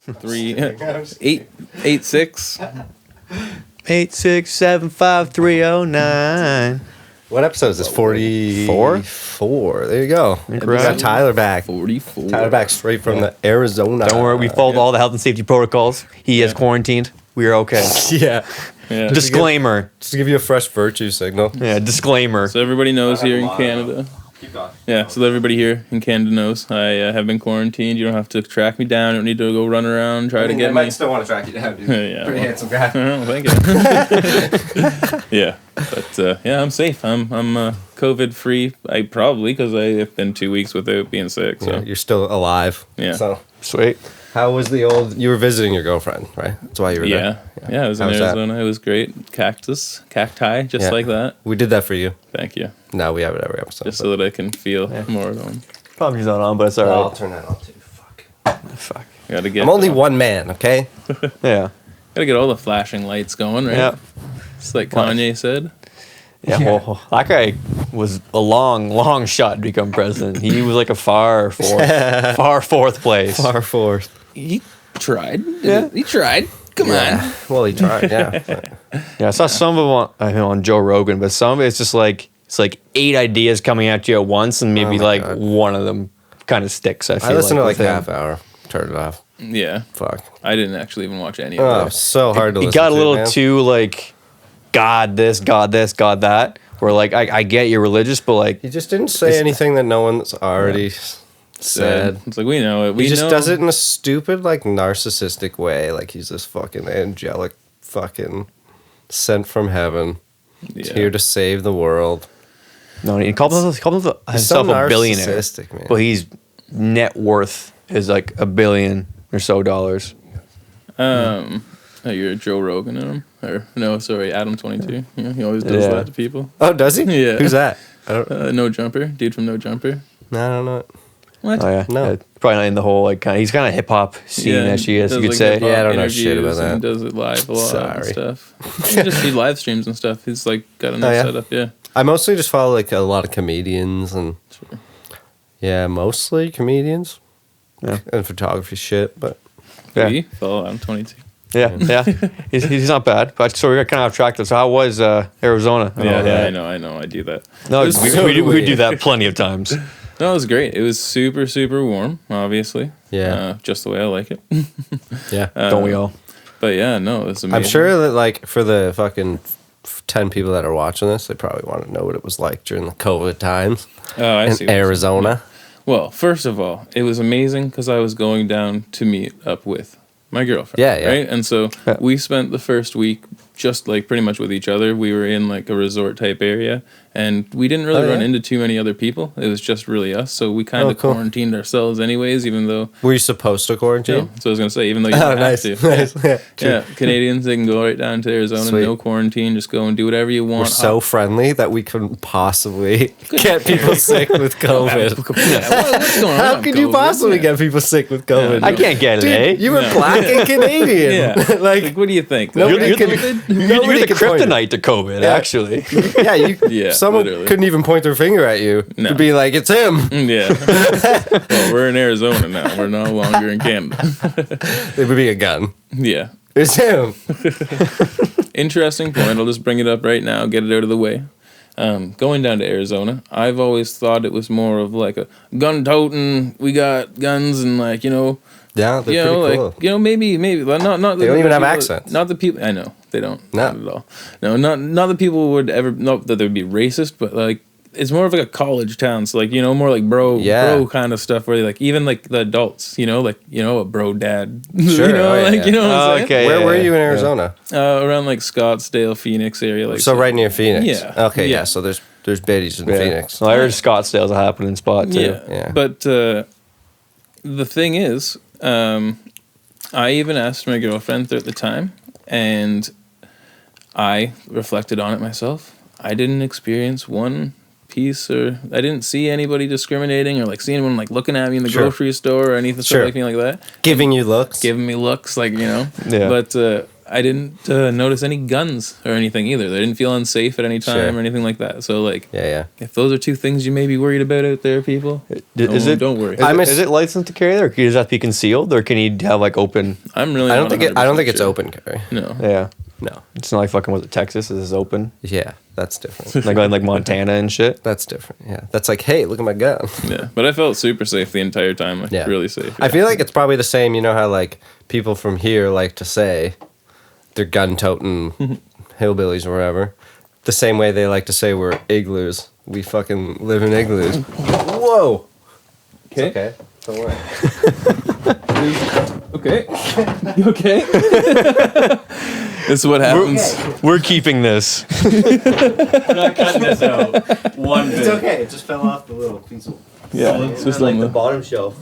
886. 8675309. What episode is this? 44? 4. There you go. We got Tyler back. 44. Tyler back straight from the Arizona. Don't worry, we followed all the health and safety protocols. He is quarantined. We are okay. Yeah. Disclaimer. Just to give you a fresh virtue signal. Yeah, disclaimer. So everybody knows here in Canada. Keep going. Yeah, so everybody here in Canada knows I have been quarantined. You don't have to track me down. You don't need to go run around, try to get I me. might still want to track you down, dude. Yeah, Pretty handsome guy. Oh, thank you. Yeah, but I'm safe. I'm COVID free. I probably because I have been 2 weeks without being sick. So Yeah, you're still alive. Yeah. So Sweet. how was you were visiting your girlfriend, right? That's why you were there. Yeah, I was in Arizona. It was great. Cacti, just like that. We did that for you. Thank you. Now we have it every episode. Just so that I can feel more at home. Probably not on, but it's I'll alright. turn that on too. Fuck. Gotta get. I'm only one man, okay? Yeah. Gotta get all the flashing lights going, right? Yeah. Just like Kanye said. Yeah, well, that guy was a long shot to become president. He was like a far fourth place. Far forth. He tried. Yeah. He tried. Come on. Well, he tried, yeah. But Yeah, I saw some of it on Joe Rogan, but some of it's just like 8 ideas coming at you at once, and maybe my God. one of them kind of sticks. I feel I listened to like with him. half hour. Turn it off. Yeah. Fuck. I didn't actually even watch any of Oh, it. so hard to It listen got to, a little man. too like God this, God that. Where like I get you're religious, but like He just didn't say anything that no one's already said. It's like we know it. He just does it in a stupid, like, narcissistic way. Like he's this fucking angelic fucking sent from heaven. Yeah. Here to save the world. no, he called himself so a billionaire. narcissistic, man. But he's net worth is like $1 billion or so dollars. Oh, you're a Joe Rogan in him? Or no, sorry, Adam 22. Yeah, he always does Yeah. that to people. Oh, does he? Yeah. Who's that? I don't. No Jumper, dude from No Jumper. No, I don't know. What? Oh yeah, No. Yeah, probably not in the whole like he's kind of hip hop scene as she is. does, You could like, say. hip-hop Yeah, I don't know shit interviews about and that. does it live a lot and Sorry. stuff. He live streams and stuff. He's like got a nice yeah? setup. Yeah. I mostly just follow like a lot of comedians and yeah, mostly comedians. Yeah. And photography shit, but Yeah. Yeah. Follow Adam 22. Yeah. he's not bad. But so we got kind of off track. So how was Arizona? I know. I do that. No, It was we do that plenty of times. No, it was great. It was super, super warm, obviously. Yeah. Just the way I like it. yeah. Don't we all? But yeah, no, it was amazing. I'm sure that like for the fucking 10 people that are watching this, they probably want to know what it was like during the COVID times Oh, I see. in Arizona. Well, first of all, it was amazing because I was going down to meet up with my girlfriend. Yeah, yeah. Right? And so Yeah. we spent the first week just like pretty much with each other. We were in like a resort type area and we didn't really run into too many other people. It was just really us. So we kind of cool. quarantined ourselves anyways, even though... Were you supposed to quarantine? No, so I was going to say, even though you don't nice. have to. Nice. Yeah. Yeah, Canadians, they can go right down to Arizona, Sweet. no quarantine, just go and do whatever you want. We're so friendly that we couldn't possibly get people sick with COVID. What's going on? How could you COVID? possibly Yeah. get people sick with COVID? I can't get it, Dude, eh? you were black and Canadian. Yeah. like, Like, what do you think? Nobody Like, could- COVID? You're nobody the could point it. kryptonite to COVID, Yeah. actually. yeah, Yeah, someone literally. couldn't even point their finger at you No. to be like, it's him. Yeah. Well, we're in Arizona now. We're no longer in Canada. It would be a gun. Yeah. It's him. Interesting point. I'll just bring it up right now, get it out of the way. Going down to Arizona, I've always thought it was more of like a gun-toting, we got guns and like, Yeah, they're you pretty know, cool. like, maybe, but not. They don't even have people- accents. Not the people. I know they don't. No. Not at all. No, not the people would ever. Not that they would be racist, but like it's more of like a college town. So like more like bro kind of stuff where like even like the adults, like a bro dad. Sure, you know, oh, yeah, like yeah. you know. What I'm saying? Okay. Where yeah, were you in yeah. Arizona? Around like Scottsdale, Phoenix area. Like So right near Phoenix. Yeah. Okay, yeah. Yeah. So there's biddies in Yeah. Phoenix. Well, I heard Scottsdale's a happening spot too. Yeah. Yeah. But the thing is, I even asked my girlfriend at the time, and I reflected on it myself. I didn't experience one piece, or I didn't see anybody discriminating, or like see anyone like looking at me in the Sure. grocery store or anything Sure. like that. Giving you looks. Giving me looks, like Yeah. But I didn't notice any guns or anything either. They didn't feel unsafe at any time Sure. or anything like that. So like, Yeah. if those are two things you may be worried about out there, people, don't worry. Is it licensed to carry there, or can you just have to be concealed, or can you have like open? I'm really. I not don't think it's 100% sure. open carry. No. Yeah, No. it's not like fucking was it Texas? Is open Yeah, that's different. like Montana and shit? That's different. Yeah, that's like, hey, look at my gun. Yeah, but I felt super safe the entire time. Like, Yeah, really safe. I feel like it's probably the same. You know how like people from here like to say they're gun toting hillbillies or whatever. The same way they like to say we're igloos. We fucking live in igloos. Whoa. Okay. Okay. Don't worry. Okay. You okay? This is what happens. We're keeping this. Not cutting this out. One bit. okay. It just fell off the little piece of. Yeah, it's just on the. bottom shelf.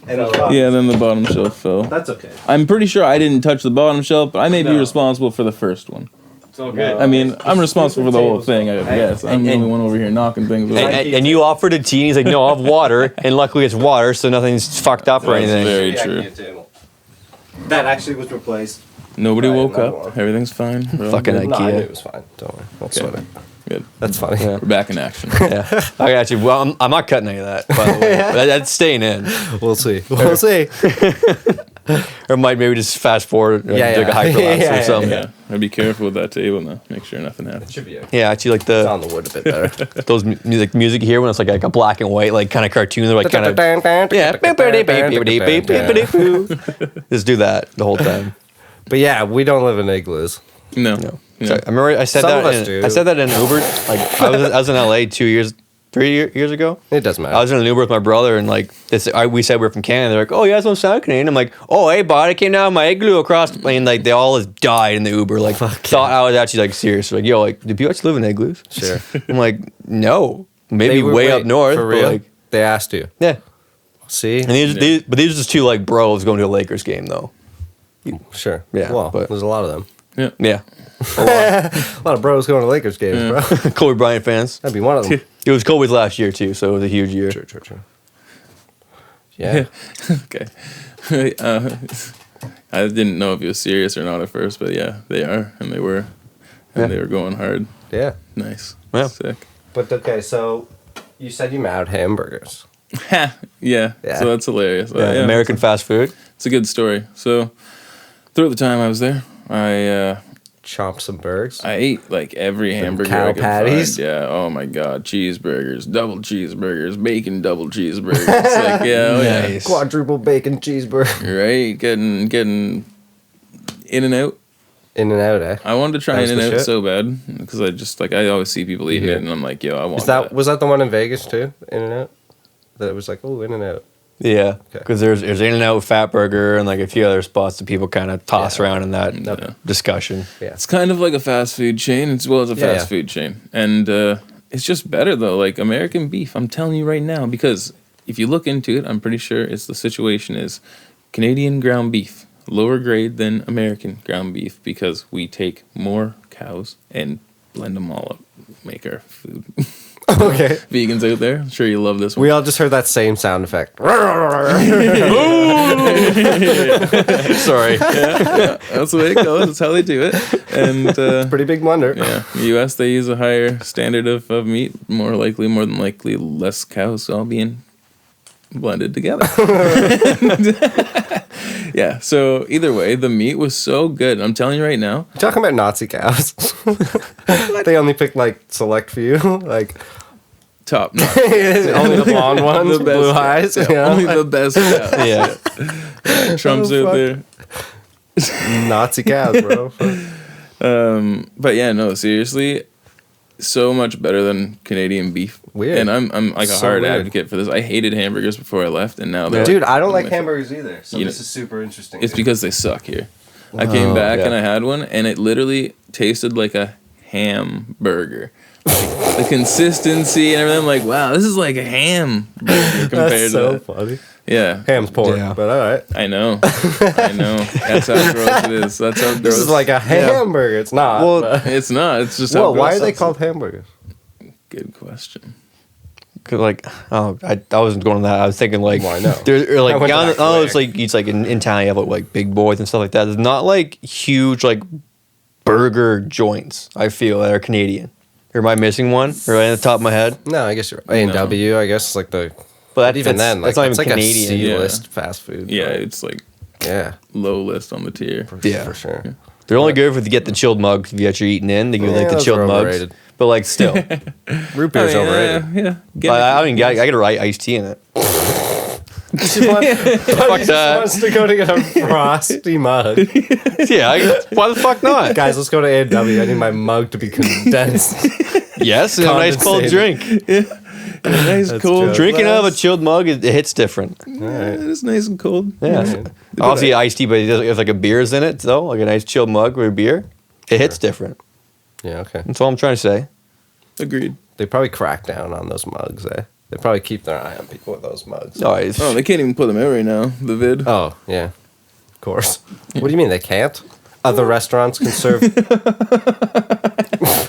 Yeah, then the bottom shelf fell. That's okay. I'm pretty sure I didn't touch the bottom shelf, but I may be responsible for the first one. It's okay. I mean, I'm responsible for the whole thing, I guess. I'm the only one over here knocking things over. And you offered a tea, and he's like, no, I'll have water. And luckily it's water, so nothing's fucked up or That's anything. very true. That actually was replaced. Nobody Right, woke another up. one. Everything's fine. We're all Fucking good. No, I knew IKEA. it was fine. Don't worry. Don't Okay. sweat it. Good. That's funny. Yeah. We're back in action. Yeah, I got you. Well, I'm not cutting any of that, by the way. That's staying in. We'll see. We'll see. Or might maybe just fast forward and Yeah, do like a yeah. hyperlapse Yeah, or yeah, something. Yeah. I'd be careful with that table now. Make sure nothing happens. Should be okay. Yeah, actually, like It's on the wood a bit better. those music here when it's like a black and white, like kind of cartoon. They're like kind of just do that the whole time. But yeah, we don't live in igloos. No. No. No. So I remember I said Some that. of us do. I said that in Uber. Like I was in LA 3 years ago. It doesn't matter. I was in an Uber with my brother, and like we said we were from Canada. They're like, "Oh, yeah, that's what sound Canadian." I'm like, "Oh, hey, bud, I came down with my igloo across the plane." Like they all just died in the Uber. Like thought I was actually like serious. Like, yo, like do people actually live in igloos? Sure. I'm like, no, maybe They were- way up wait, north. For but, real? like, They asked you. yeah. See? And these are just two like bros going to a Lakers game though. Sure. Yeah, Well, but- there's a lot of them. Yeah, A lot of bros going to Lakers games, bro. Kobe Bryant fans. That'd be one of them. It was Kobe's last year too, so it was a huge year. True. Yeah. Okay. I didn't know if he was serious or not at first, but yeah, they are, and they were, and they were going hard. Yeah. Nice. Yeah. Sick. But okay, so you said you mad hamburgers. Ha! Yeah. Yeah. So that's hilarious. Yeah, American fast food. It's a good story. So throughout the time I was there, I Chomp some burgers. I ate like every hamburger cow I could patties? find. Yeah. Oh my god, cheeseburgers, double cheeseburgers, bacon double cheeseburgers. It's like yeah, oh yeah, Nice. Quadruple bacon cheeseburger. right. Getting In and Out. In and out, eh? I wanted to try That was In and the Out shit? so bad because I just like I always see people eating Yeah. it, and I'm like, yo, I want Is that was that the one in Vegas too? In and out? That it was like, oh, In and Out. Yeah, Okay. because there's In-N-Out, Fat Burger, and like a few other spots that people kind of toss Yeah. around in that Yeah. discussion. Yeah. It's kind of like a fast food chain as well as a Yeah, fast food chain. And it's just better though, like American beef. I'm telling you right now, because if you look into it, I'm pretty sure it's the situation is Canadian ground beef, lower grade than American ground beef because we take more cows and blend them all up, make our food. Okay. Vegans out there, I'm sure you love this one. We all just heard that same sound effect. Sorry. That's the way it goes. That's how they do it. And Pretty big blunder. yeah, in the U.S. they use a higher standard of meat. More than likely, less cows all being blended together. Yeah. So either way, the meat was so good. I'm telling you right now. You're talking about Nazi cows. They only picked like select few, like Top notch. only the blonde ones, The best blue cows. eyes. Yeah, You know? only the best cows. Yeah. Trump's Oh, out fuck. there. Nazi cows, bro. But yeah, no, seriously, so much better than Canadian beef. Weird. And I'm like a So hard weird. advocate for this. I hated hamburgers before I left, and now they're Dude, I don't one of like my hamburgers either. So You this know, is super interesting. It's because they suck here. I came back yeah. and I had one, and it literally tasted like a hamburger. Like, the consistency and everything. I'm like, wow, this is like a hamburger compared That's so to that. funny. Yeah, Ham's pork, Yeah. but all right. I know. That's how gross it is. That's how gross. This is like a hamburger. It's not. Well, but- It's not. It's just how Whoa, why gross are they it is. called hamburgers? Good question. 'Cause like, I wasn't going on that. I was thinking like, Well, I know. there's or, I like went down, back it's quick. like it's like in town you have like big boys and stuff like that. There's not like huge like burger joints. I feel that are Canadian. Or am I missing one? Or right on the top of my head? No, I guess you're A&W. I guess like the. But Even then, like that's not that's even like Canadian. a Yeah. C-list fast food. Yeah, joint. it's like yeah, low list on the tier. Yeah. for sure. They're only good if you get the chilled mugs if you actually eating in. They give you like the those chilled are mugs. overrated. But like still, Root beer's overrated. Yeah. I mean, I get a right iced tea in it. Fuck that. Wants to go to get a frosty mug. Yeah, why the fuck not? Guys, let's go to A&W. I need my mug to be condensed. Yes, and a nice cold drink. Nice cold true. Drinking out of a glass. chilled mug, it hits different. Yeah, it's nice and cold. Yeah. Obviously, iced tea, but if like a beer's in it, though, like a nice chilled mug with a beer, it hits different. Yeah, okay. That's all I'm trying to say. Agreed. They probably crack down on those mugs, eh? They probably keep their eye on people with those mugs. No, it's, Oh, they can't even put them out right now. The vid. Oh, yeah. Of course. What do you mean they can't? Other restaurants can serve.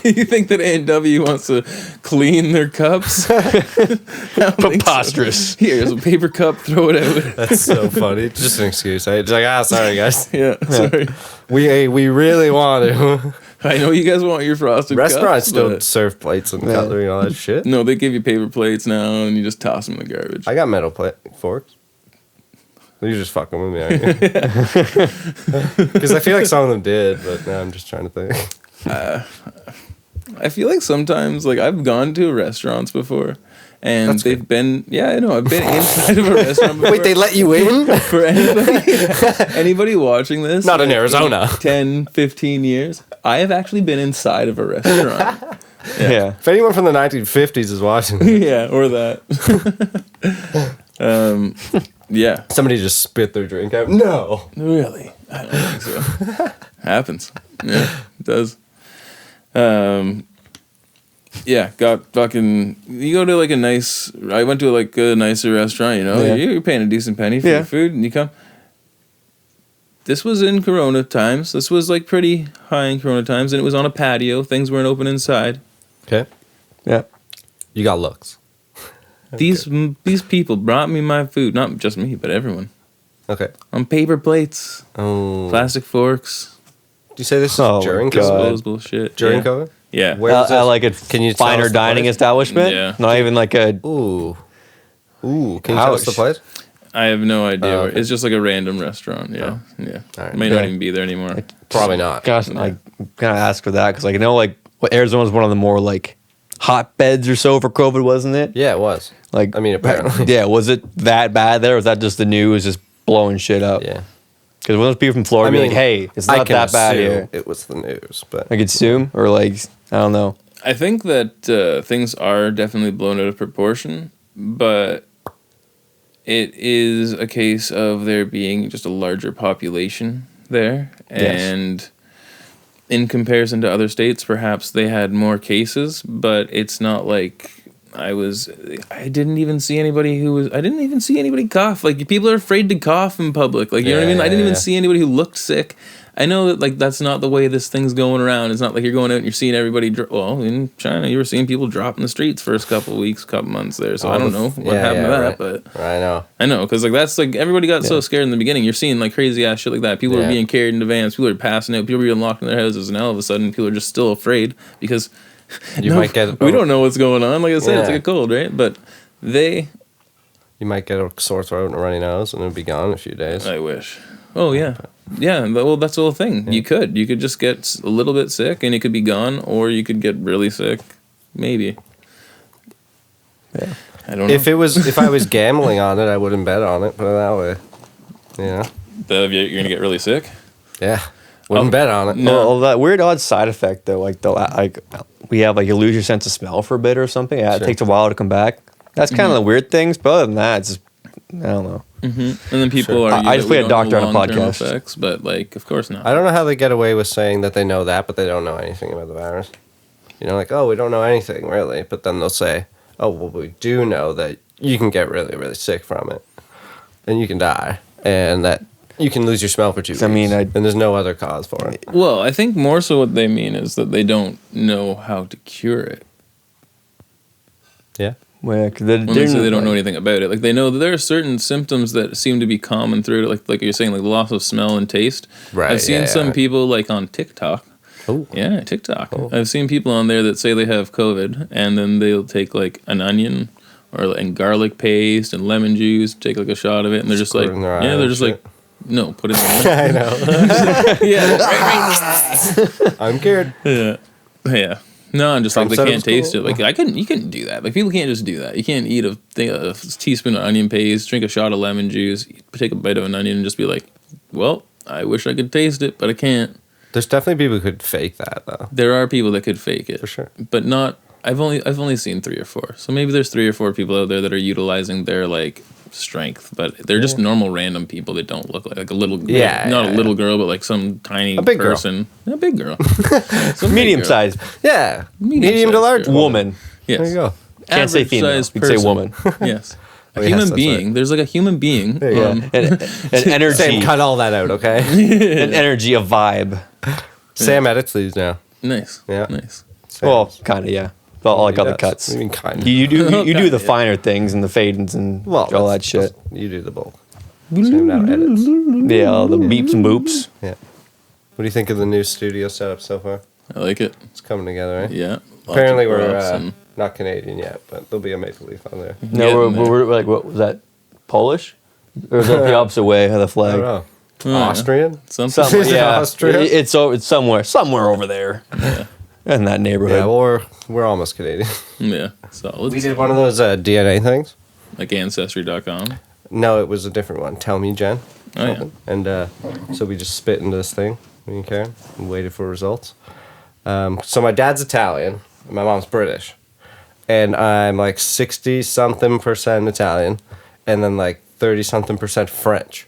You think that A&W wants to clean their cups? I don't think so. preposterous. Here's a paper cup. Throw it out. That's so funny. Just an excuse. Just like, sorry, guys. Yeah. Sorry. We really want to. I know you guys want your frosted Restaurants cups, still but serve plates and cutlery and all that shit. no, they give you paper plates now, and you just toss them in the garbage. I got metal forks. You're just fucking with me, aren't you? Because I feel like some of them did, but now I'm just trying to think. I feel like sometimes, like I've gone to restaurants before, and That's they've good. been, yeah, I know, I've been inside of a restaurant before. Wait, they let you in? For anybody watching this, Not in like, Arizona. 10, 15 years, I have actually been inside of a restaurant. Yeah. If anyone from the 1950s is watching, Yeah, or that. Yeah, somebody just spit their drink out. No. really, I don't think so. Happens. Yeah, it does. Yeah, got fucking. You go to like a nice. I went to like a nicer restaurant. You know, Yeah. you're paying a decent penny for Yeah. your food, and you come. This was in Corona times. This was like pretty high in Corona times, and it was on a patio. Things weren't open inside. Okay. Yeah. You got looks. These people brought me my food, not just me, but everyone, Okay. on paper plates, Oh. plastic forks, Do you say this Oh, during God. COVID? disposable shit. During yeah. COVID? Yeah. Where was I this? like a Can you tell finer us the dining place? establishment. Yeah. Not even like a. Ooh. Ooh. Can you tell us the Ouch. place? I have no idea. Oh, Where. okay. It's just like a random restaurant. Yeah. Yeah. All right. May not Yeah. even be there anymore. Probably not. Gosh, I kind of ask for that because like I know like Arizona's one of the more like hotbeds or so for COVID, wasn't it? Yeah, it was. Like I mean, apparently. Yeah. Was it that bad there? Or was that just the news just blowing shit up? Yeah. Because when those people from Florida I be mean, like, "Hey, it's I not can that bad assume here," It was the news, but I could assume, or like I don't know. I think that things are definitely blown out of proportion, but it is a case of there being just a larger population there. Yes. And in comparison to other states, perhaps they had more cases, but it's not like I didn't even see anybody I didn't even see anybody cough. Like, people are afraid to cough in public. Like, you know what I mean? I didn't even see anybody who looked sick. I know that, like, that's not the way this thing's going around. It's not like you're going out and you're seeing everybody. Well, in China, you were seeing people drop in the streets first couple weeks, couple months there. So I don't know what happened to that, right. but I know. I know, because like that's like everybody got so scared in the beginning. You're seeing like crazy ass shit like that. People are Yeah. being carried into vans. People are passing out. People are being locked in their houses, and all of a sudden, people are just still afraid because You might get. we don't know what's going on. Like I said, it's Yeah. like a cold, right? But they, You might get a sore throat and a runny nose, and it'll be gone in a few days. I wish. Oh yeah, yeah. Well, that's the whole thing. You could just get a little bit sick, and it could be gone, or you could get really sick, maybe. Yeah. I don't know. If I was gambling on it, I wouldn't bet on it. Put it that way. Yeah. You're gonna get really sick. Yeah. Wouldn't bet on it. No. Well, that weird odd side effect though, like we have like you lose your sense of smell for a bit or something. Yeah, Sure. it takes a while to come back. That's kind of the weird things, but other than that, it's just I don't know. And then people Sure. are. I just played a doctor on a podcast. Effects, but like, of course not. I don't know how they get away with saying that they know that, but they don't know anything about the virus. You know, like, oh, we don't know anything really, but then they'll say, oh, well, we do know that you can get really, really sick from it, and you can die, and that you can lose your smell for 2 weeks. I mean, and there's no other cause for it. Well, I think more so what they mean is that they don't know how to cure it. Yeah. Well, 'cause When they say they don't know anything about it, like they know that there are certain symptoms that seem to be common through it, like you're saying, like the loss of smell and taste. Right, I've seen yeah, some yeah. people like on TikTok. Oh. Yeah, TikTok. I've seen people on there that say they have COVID, and then they'll take like an onion and garlic paste and lemon juice, take like a shot of it, and they're just Squirt like, in their eye yeah, they're and just shit. like, no, put it in there. I know. Yeah, I'm cured. yeah, yeah. No, I'm just like they Said it can't was taste cool. it. Like you couldn't do that. Like people can't just do that. You can't eat a teaspoon of onion paste, drink a shot of lemon juice, take a bite of an onion, and just be like, well, I wish I could taste it, but I can't. There's definitely people who could fake that though. There are people that could fake it For sure. but not. I've only seen 3 or 4. So maybe there's 3 or 4 people out there that are utilizing their like strength, but they're just normal random people that don't look like a little. Yeah, not yeah, a little girl, but like some tiny big girl. person. A big girl. Some big medium girl. sized Yeah. Medium to Medium-sized large girl. woman. Yes. There you go. Can't say female. You Average-sized can say person. woman. Yes. A yes, human that's being. right. There's like a human being. you go. An energy, Sam, cut all that out, okay? an energy, a vibe. Sam edits these now. Nice. Yeah. Nice. Sam. Well, kind of, yeah. But all like He other does. cuts. What do you mean kind of? You do Okay, the yeah. finer things and the fadings and all that shit. You do the bulk. Sam now edits. Yeah, all the beeps and boops. Yeah. What do you think of the new studio setup so far? I like it. It's coming together, right? Yeah. Lots Apparently of we're props and- not Canadian yet, but there'll be a maple leaf on there. No, Getting we're like, what was that? Polish? Or is that the opposite way of the I flag? don't know. Oh, yeah. Austrian? Something. Somewhere, Is it yeah. Austria? It's somewhere over there. Yeah. In that neighborhood. Yeah, well, we're almost Canadian. Yeah. Solid. We did one of those DNA things. Like Ancestry.com. No, it was a different one. Tell me, Jen. Oh, yeah. Something. And so we just spit into this thing, me and Karen, and waited for results. So my dad's Italian, and my mom's British. And I'm like 60-something% Italian, and then like 30-something% French.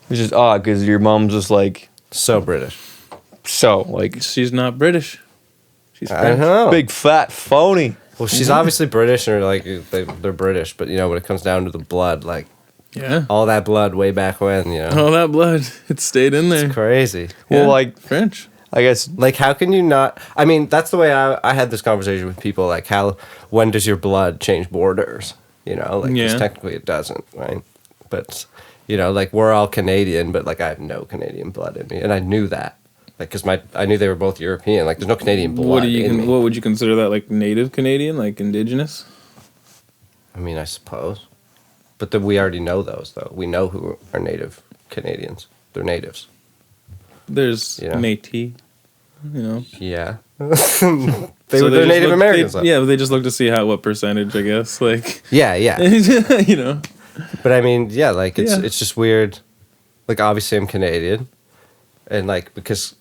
It's just odd because your mom's just like, So British. like, She's not British. She's I don't French. know. big fat phony. Well, she's obviously British, or like they're British, but you know when it comes down to the blood, like Yeah. all that blood way back when, you know, All that blood. It stayed in there. it's crazy. Well, Yeah. like, French. I guess, Like, how can you not? I mean, that's the way I had this conversation with people. Like, when does your blood change borders? You know, like, 'cause Yeah. technically it doesn't, right? But, you know, like, we're all Canadian, but, like, I have no Canadian blood in me. And I knew that. Like, because I knew they were both European. Like, there's no Canadian blood What in me. what would you consider that, like native Canadian, like indigenous? I mean, I suppose. But then we already know those, though. We know who are native Canadians. They're natives. There's Yeah. Métis, you know. Yeah. So They're just Native look- Americans, they- though. yeah, but they just look to see what percentage, I guess. Like, Yeah, yeah. you know. But I mean, yeah, like Yeah. it's just weird. Like obviously I'm Canadian, and like because,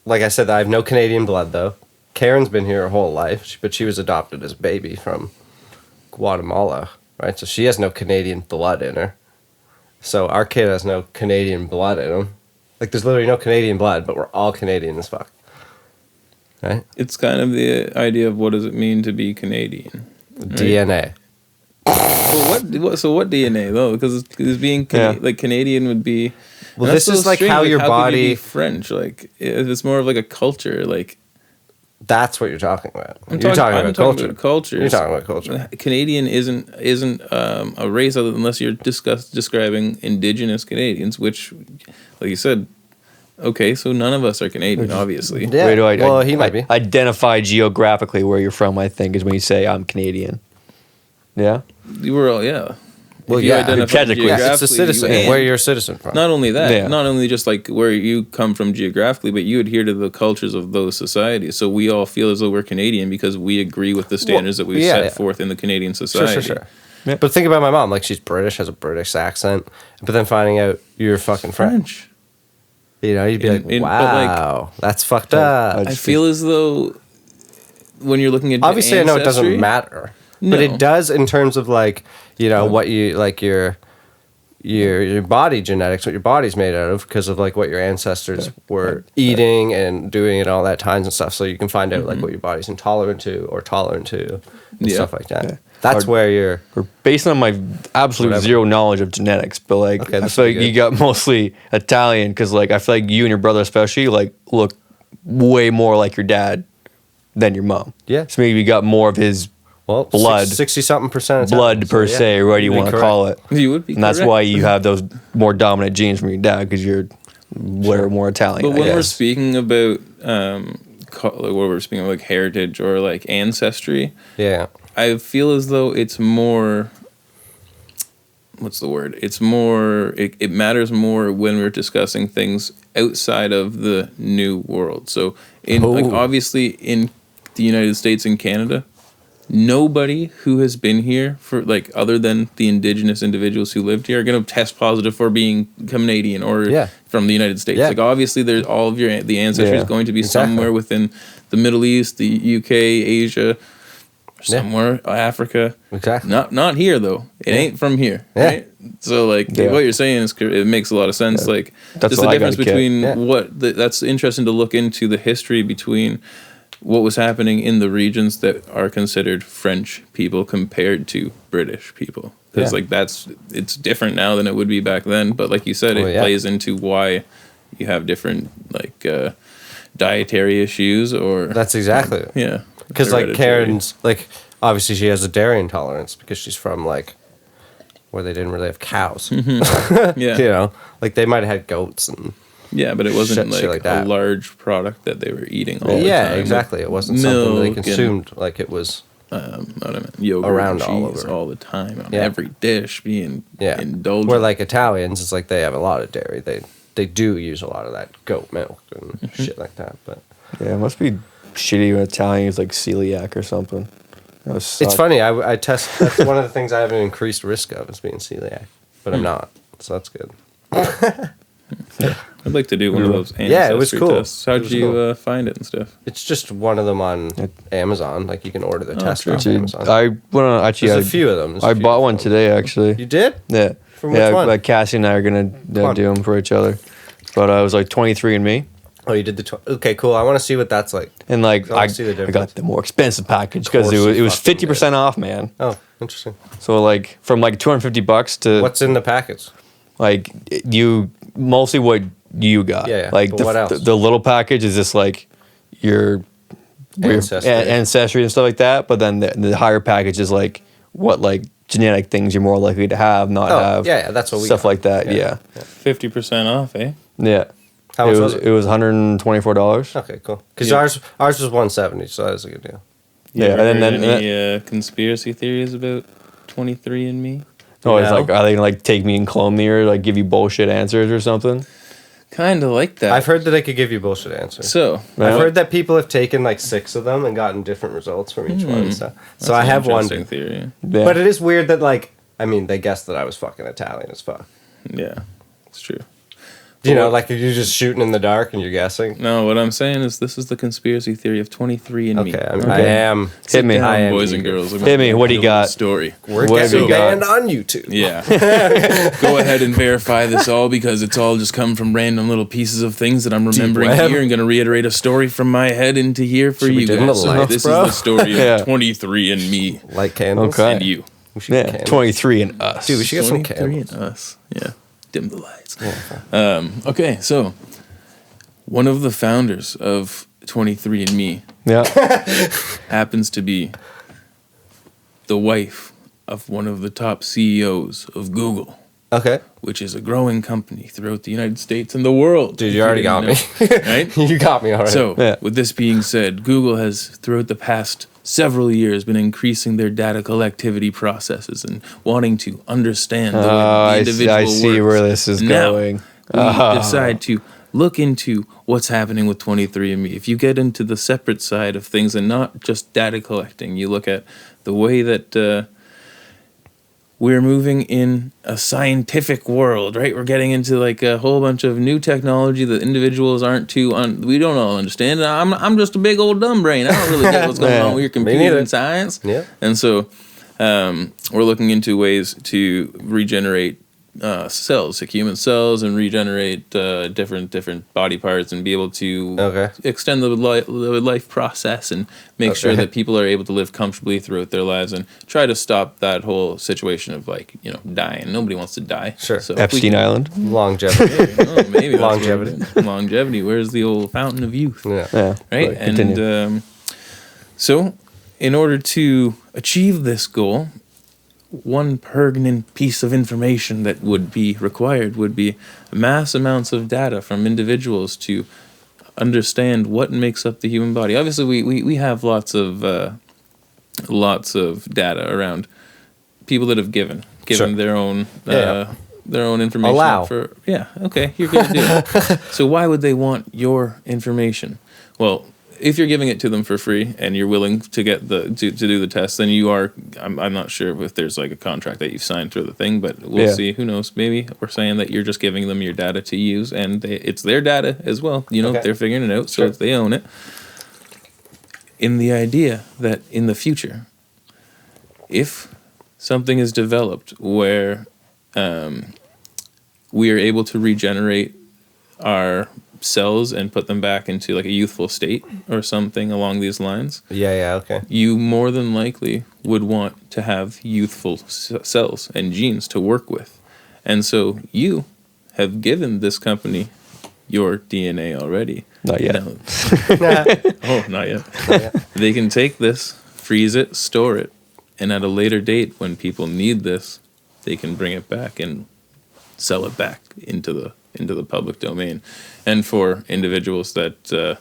like I said, I have no Canadian blood though. Karen's been here her whole life, but she was adopted as a baby from Guatemala, right? So she has no Canadian blood in her. So our kid has no Canadian blood in him. Like there's literally no Canadian blood, but we're all Canadian as fuck, right? It's kind of the idea of what does it mean to be Canadian. DNA. Well, so what DNA though? Because being Yeah. like Canadian would be. Well, and that's this is like strange, how your how could you body- be French, like it's more of like a culture. Like That's what you're talking about. I'm You're talking I'm about talking culture. about culture. You're talking about culture. Canadian isn't a race other unless you're describing indigenous Canadians, which, like you said, okay, so none of us are Canadian, obviously. Yeah. where do I, well, he might be. identify geographically where you're from, I think, is when you say I'm Canadian. Yeah? You were all, yeah. Well, If you yeah. identify Technically. Yeah, it's a geographically, citizen. you- Where you're a citizen from. Not only that, Yeah. not only just like where you come from geographically, but you adhere to the cultures of those societies. So we all feel as though we're Canadian because we agree with the standards that we've yeah, set yeah. forth in the Canadian Sure, society. sure, sure. But think about my mom. Like, she's British, has a British accent. But then finding out you're fucking French. You know, you'd be like, but, like, wow, that's fucked up. I feel as though when you're looking at Obviously, I know it doesn't ancestry- matter. No. But it does in terms of, like, you know, what you, like, your body genetics, what your body's made out of, because of like what your ancestors were eating and doing at all that times and stuff. So you can find out like what your body's intolerant to or tolerant to and Yeah. stuff like that. That's where you're. Or based on my absolute Whatever. zero knowledge of genetics, but like Okay, I that's feel like pretty you good. got mostly Italian because like I feel like you and your brother especially like look way more like your dad than your mom. Yeah. So maybe you got more of his Well, blood. 60-something% blood per se, or what do you want to call it? You would be And that's correct. why you have those more dominant genes from your dad, because you're more Italian. But I when we're guess. speaking about what we're speaking of, like heritage or like ancestry, Yeah. I feel as though it's more. What's the word? It's more. It matters more when we're discussing things outside of the new world. So like Oh. obviously in the United States and Canada, nobody who has been here for like other than the indigenous individuals who lived here are going to test positive for being Canadian or Yeah. from the United States. Yeah. Like obviously there's all of the ancestry is Yeah, going to be exactly. somewhere within the Middle East, the UK, Asia, Yeah. somewhere Africa. Exactly. Not here though. It ain't from here, Yeah. right? So like Yeah. what you're saying is it makes a lot of sense. Yeah. Like That's just the what I difference gotta get. between Yeah. that's interesting to look into the history between what was happening in the regions that are considered French people compared to British people. Because Yeah. like it's different now than it would be back then. But like you said, it Well, yeah. plays into why you have different like dietary issues or That's exactly it. yeah. Because like hereditary. Karen's like obviously she has a dairy intolerance because she's from like where they didn't really have cows. yeah. You know, like they might have had goats and Yeah, but it wasn't shit like like a that. large product that they were eating all the yeah, time. exactly. It wasn't something they Milk and- consumed like it was. What I meant, yogurt Around and all cheese over. all the time on Yeah. every dish being Yeah, indulgent. where like Italians, it's like they have a lot of dairy. They do use a lot of that goat milk and Mm-hmm. shit like that. But Yeah, it must be shitty when Italian is like celiac or something. That would suck. it's funny. I test. That's one of the things I have an increased risk of is being celiac, but Hmm. I'm not. So that's good. I'd like to do one of those ancestry Yeah, it was cool. tests. How'd It was you cool. find it and stuff? It's just one of them on Amazon. Like you can order the test true. off Dude, Amazon. I went on actually. There's a few of them. There's a I few bought of one them. today actually. You did? Yeah. From which yeah, one? like Cassie and I are gonna on. do them for each other. But I was like 23andMe, Oh, you did the. Okay, cool. I want to see what that's like. and like I wanna I see the got difference. the more expensive package because Of course it you was fucking 50% off, man. Oh, interesting. So like from like $250 to What's in the package? like you mostly what you got. Yeah, yeah. Like But what else? the little package is just like your Ancestry. ancestry and stuff like that. But then the higher package is like what like genetic things you're more likely to have, not Oh, have. yeah, that's what we stuff got. like that. Yeah. Yeah, 50% off, eh? yeah. How much was it? It was $124. Okay, cool. Because Yeah. ours was 170, so that was a good deal. You Yeah, ever and then- heard any conspiracy theories about 23andMe? No, it's No. like are they gonna like take me and clone me or like give you bullshit answers or something? Kind of like that. I've heard that they could give you bullshit answers. So, Yeah. I've heard that people have taken like 6 of them and gotten different results from each one. So that's I an have one. interesting theory. Yeah. But it is weird that like I mean they guessed that I was fucking Italian as fuck. Yeah, it's true. You know, Well- like you're just shooting in the dark and you're guessing. No, what I'm saying is this is the conspiracy theory of 23andMe. Okay, I mean, Okay. I am. Hit me. I am boys and eager. girls. Hit me. What do you got? Story. We're What have getting you got? banned on YouTube. Yeah. Go ahead and verify this all because it's all just come from random little pieces of things that I'm remembering web. here and going to reiterate a story from my head into here for Should we you do them guys. the So lights, this bro? is the story of Yeah. 23andMe Light candles. Okay. and you. We should get Yeah, candles. 23 and us. Dude, we should get some 23 candles. and us. Yeah. Dim the lights. Okay, so one of the founders of 23andMe Yeah. happens to be the wife of one of the top CEOs of Google, Okay. which is a growing company throughout the United States and the world. Dude, if you already got didn't me. know, right? You got me already. So, Yeah. with this being said, Google has, throughout the past several years, been increasing their data collectivity processes and wanting to understand the way the I individual see works. where this is Now, going. we decide to look into what's happening with 23andMe. If you get into the separate side of things and not just data collecting, you look at the way that we're moving in a scientific world, right? We're getting into like a whole bunch of new technology that individuals aren't too we don't all understand. I'm just a big old dumb brain. I don't really get what's going on with your computer neither. and science. Yeah. And so we're looking into ways to regenerate cells, like human cells, and regenerate different body parts, and be able to Okay. extend the life process and make sure Okay. that people are able to live comfortably throughout their lives, and try to stop that whole situation of like dying. Nobody wants to die. Sure. So if we Epstein can- Island. Longevity. Oh, maybe that's Longevity. what it is. Longevity. Where's the old fountain of youth? Yeah. Yeah. Right. But continue. And So, in order to achieve this goal, one pertinent piece of information that would be required would be mass amounts of data from individuals to understand what makes up the human body. Obviously, we have lots of data around people that have given Sure. their own Yeah. their own information. Allow. Okay, you're gonna do it. So why would they want your information? Well, if you're giving it to them for free and you're willing to get to do the test, then you are. I'm not sure if there's like a contract that you've signed through the thing, but we'll see. Who knows? Maybe we're saying that you're just giving them your data to use, and it's their data as well. You know, Okay. they're figuring it out, so Sure. they own it. In the idea that in the future, if something is developed where we are able to regenerate our cells and put them back into like a youthful state or something along these lines, Yeah, okay. you more than likely would want to have youthful cells and genes to work with. And so you have given this company your DNA already. Not yet. Oh, not yet. They can take this, freeze it, store it, and at a later date when people need this, they can bring it back and sell it back into the public domain. And for individuals that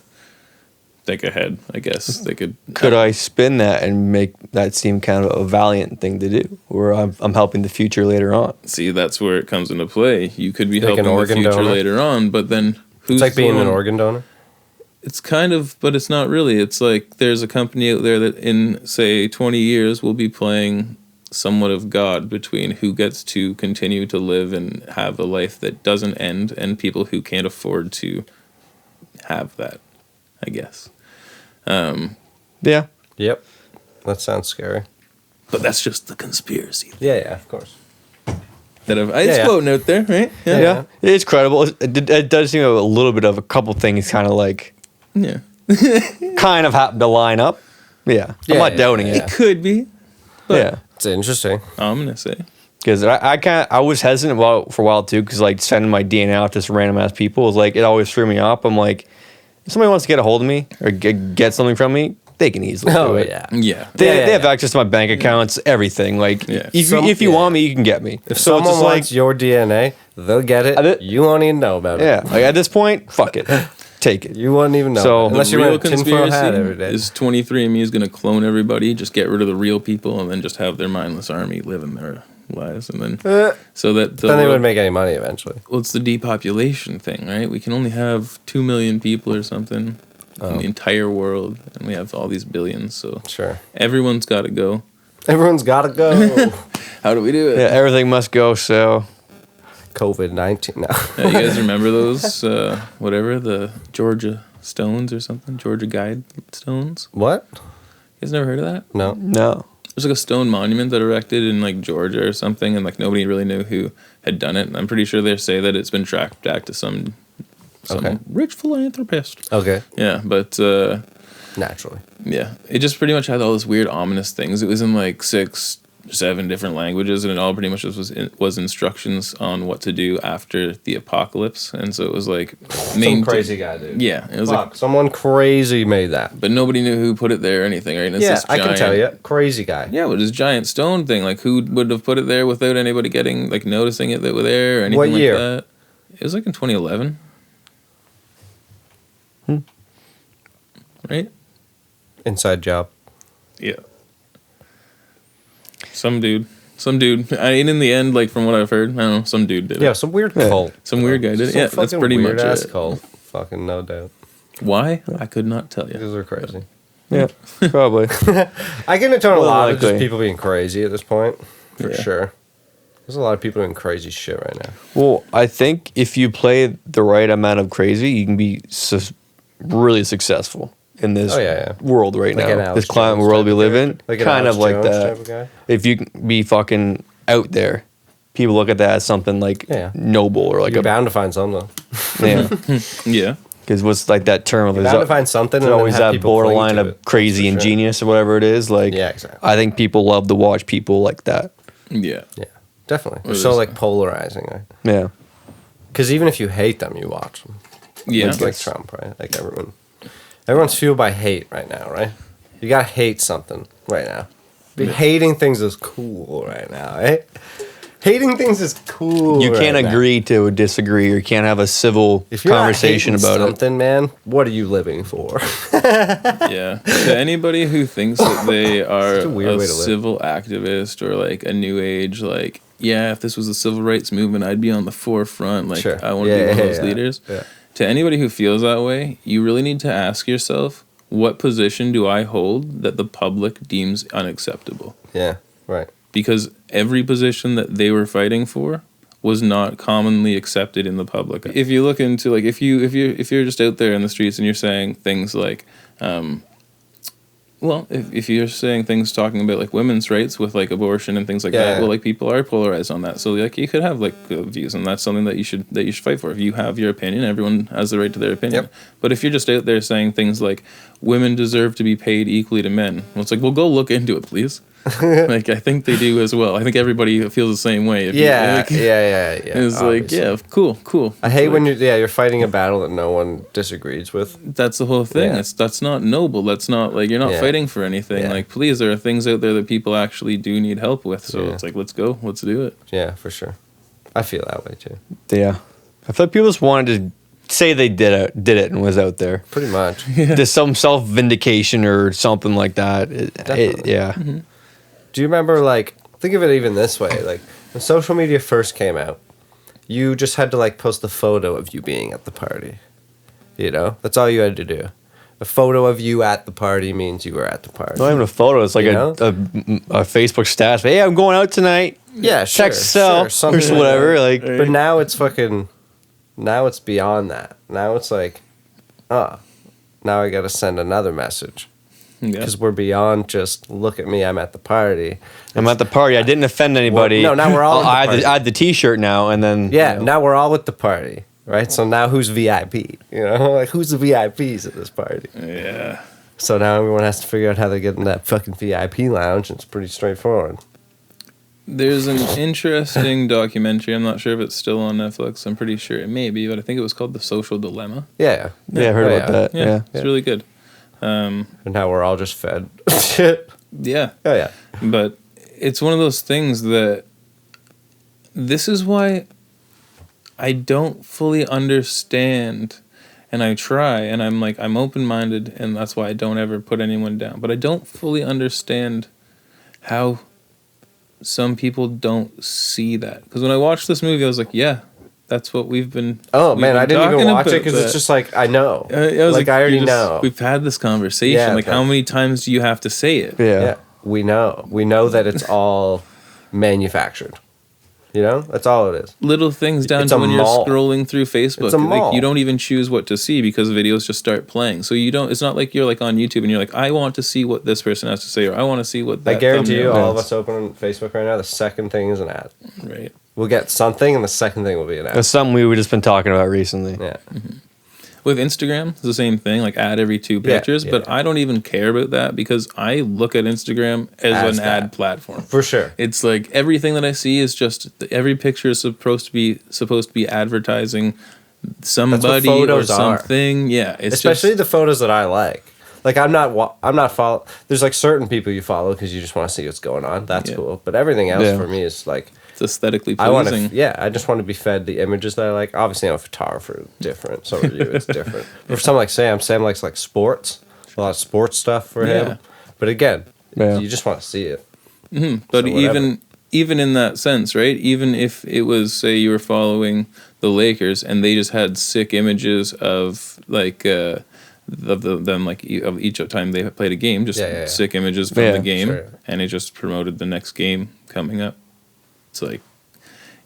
think ahead, I guess they could. Could I spin that and make that seem kind of a valiant thing to do, where I'm helping the future later on? See, that's where it comes into play. You could be Like an helping the organ future donor? later on, but then who's It's like being the an one- organ donor. It's kind of, but it's not really. It's like there's a company out there that in, say, 20 years will be playing somewhat of God between who gets to continue to live and have a life that doesn't end and people who can't afford to have that, I guess. Yeah. Yep. That sounds scary. But that's just the conspiracy Yeah, of course. that it's Yeah. floating out there, right? Yeah. It's credible. It does seem a little bit of a couple things kind of like Yeah. kind of happen to line up. Yeah. I'm Yeah, not yeah, doubting yeah. it. It could be, Yeah. It's interesting. I'm going to say. Because I was hesitant for a while too, because like sending my DNA out to some random ass people was like, it always threw me off. I'm like, if somebody wants to get a hold of me or get something from me, they can easily do it. Yeah. They have access to my bank accounts, everything. Like, Yeah. if you want me, you can get me. If So it's someone just wants your DNA, they'll get I it. did- You won't even know about it. yeah, like at this point, fuck it, take it. You won't even know. So- about it. Unless The you wear real a tinfoil hat conspiracy every day. is 23andMe is going to clone everybody, just get rid of the real people, and then just have their mindless army living their lives, and then so that the then they world- wouldn't make any money eventually. well, it's the depopulation thing, right? We can only have 2 million people or something in the entire world, and we have all these billions, so Sure. everyone's got to go. Everyone's got to go. How do we do it? Yeah, everything must go. So COVID-19 now. You guys remember those, whatever, the Georgia Stones or something? Georgia Guide Stones? What? You guys never heard of that? No. no, There's like a stone monument that erected in like Georgia or something, and like nobody really knew who had done it. And I'm pretty sure they say that it's been tracked back to some Okay. rich philanthropist. Okay. Yeah, but Naturally. yeah, it just pretty much had all this weird ominous things. It was in like 6, 7 different languages, and it all pretty much was instructions on what to do after the apocalypse. And so it was like Some crazy guy, dude. Yeah, it was Fuck, like, someone crazy made that. but nobody knew who put it there or anything, right? And it's Yeah, this I can giant- tell you. Crazy guy. Yeah, but this giant stone thing, like who would have put it there without anybody getting like noticing it that were there or anything What year? like that? It was like in 2011. Right? Inside job. Yeah. Some dude. I mean, in the end, like from what I've heard, I don't know, some dude did it. Yeah, some weird cult. Some weird guy did it. Some Yeah, that's fucking pretty much weird-ass it. cult. Fucking no doubt. Why? I could not tell you. These are crazy. yeah, probably. I can atone a More lot of just likely. people being crazy at this point, for Yeah. sure. There's a lot of people doing crazy shit right now. Well, I think if you play the right amount of crazy, you can be really successful in this Oh, yeah. world right Like an now. Alex This climate Jones world type we of live in, character. Like an kind Alex of like Jones that. type of guy. If you can be fucking out there, people look at that as something like Yeah. noble or like You're bound to find something. yeah. Yeah. Because what's like that term of You're bound to find something. there's and then always have that people cling borderline to of it. crazy For and sure. genius or whatever it is. Like, Yeah, exactly. I think people love to watch people like that. Yeah. Yeah, definitely. They're Or so there's- like polarizing, right? Yeah. Because even if you hate them, you watch them. Yeah. Like Trump, right? Like everyone's fueled by hate right now, right? You gotta hate something right now. Hating things is cool right now, eh? Hating things is cool. You can't right now. agree to disagree, or you can't have a civil If you're conversation not hating about something, man, what are you living for? Yeah. To anybody who thinks that they are Such a weird a way to live. civil activist or like a new age, like, yeah, if this was a civil rights movement, I'd be on the forefront. Like, Sure. I want to be one of those Yeah. leaders. Yeah. To anybody who feels that way, you really need to ask yourself, what position do I hold that the public deems unacceptable? Yeah, right. Because every position that they were fighting for was not commonly accepted in the public. If you look into like if you're just out there in the streets and you're saying things like if you're saying things talking about like women's rights with like abortion and things like that, Yeah. well, like people are polarized on that. So like you could have like views, and that's something that you should fight for. If you have your opinion, everyone has the right to their opinion. Yep. But if you're just out there saying things like women deserve to be paid equally to men, well, it's like, well, go look into it, please. Like I think they do as well. I think everybody feels the same way. If Yeah, you, yeah. It's like, obviously. yeah, cool. I hate Like, when you're fighting a battle that no one disagrees with. that's the whole thing. Yeah. That's not noble. That's not like you're not Yeah. fighting for anything. Yeah. Like, please, there are things out there that people actually do need help with. So Yeah. it's like, let's go, let's do it. Yeah, for sure. I feel that way too. Yeah, I feel like people just wanted to say they did it and was out there. Pretty much. There's some self vindication or something like that. Definitely. Yeah. Do you remember, like, think of it even this way, like, when social media first came out, you just had to, like, post the photo of you being at the party. You know? That's all you had to do. A photo of you at the party means you were at the party. Not even a photo. It's like You a know? Facebook status. Hey, I'm going out tonight. Yeah, sure. Check sell or something like whatever. that. Like, But now it's now it's beyond that. Now it's like, now I gotta send another message. Yeah. Because we're beyond just, look at me, I'm at the party. I'm at the party. I didn't offend anybody. no, now we're all I at the party. had the T-shirt now, and then Yeah, you know. now we're all at the party, right? So now who's VIP? You know, like who's the VIPs at this party? Yeah. So now everyone has to figure out how they get in that fucking VIP lounge, and it's pretty straightforward. There's an interesting documentary. I'm not sure if it's still on Netflix. I'm pretty sure it may be, but I think it was called The Social Dilemma. Yeah. Yeah, I heard Oh, about that. Yeah, Yeah. it's really good. And now we're all just fed. Shit. Yeah. Oh, yeah. But it's one of those things that this is why I don't fully understand, and I try, and I'm open-minded, and that's why I don't ever put anyone down. But I don't fully understand how some people don't see that. Because when I watched this movie, I was like, yeah, that's what we've been. Oh, we've man, been I didn't even talking watch it about because that. it's just like, I know. I was like, I already know. We've had this conversation. Yeah, like, how many times do you have to say it? Yeah. Yeah. We know. We know that it's all manufactured. You know? That's all it is. Little things down It's to a when mall. you're scrolling through Facebook. It's a Like, mall. you don't even choose what to see because videos just start playing. So you don't. It's not like you're like on YouTube and you're like, I want to see what this person has to say, or I want to see what. That I guarantee you, thumbnail all of does. us open Facebook right now, the second thing is an ad. Right. We'll get something, and the second thing will be an ad. That's something we've just been talking about recently. Yeah. With Instagram, it's the same thing. Like ad every 2 Yeah, pictures, yeah. but I don't even care about that because I look at Instagram as an that. ad platform. For sure. It's like everything that I see is just every picture is supposed to be advertising somebody or photos are. something. Yeah, it's Especially just, the photos that I like. Like I'm not follow. There's like certain people you follow because you just want to see what's going on. That's Yeah. cool. But everything else Yeah. for me is like it's aesthetically I want pleasing. to. I just want to be fed the images that I like. Obviously, I'm a photographer. It's different. So are you. It's different. But for someone like Sam likes like sports. A lot of sports stuff for Yeah. him. But again, Yeah. you just want to see it. But So whatever. even in that sense, right? Even if it was, say, you were following the Lakers and they just had sick images of like of them like of each time they played a game, just Yeah. sick images from Yeah, the game, sure. and it just promoted the next game coming up. It's like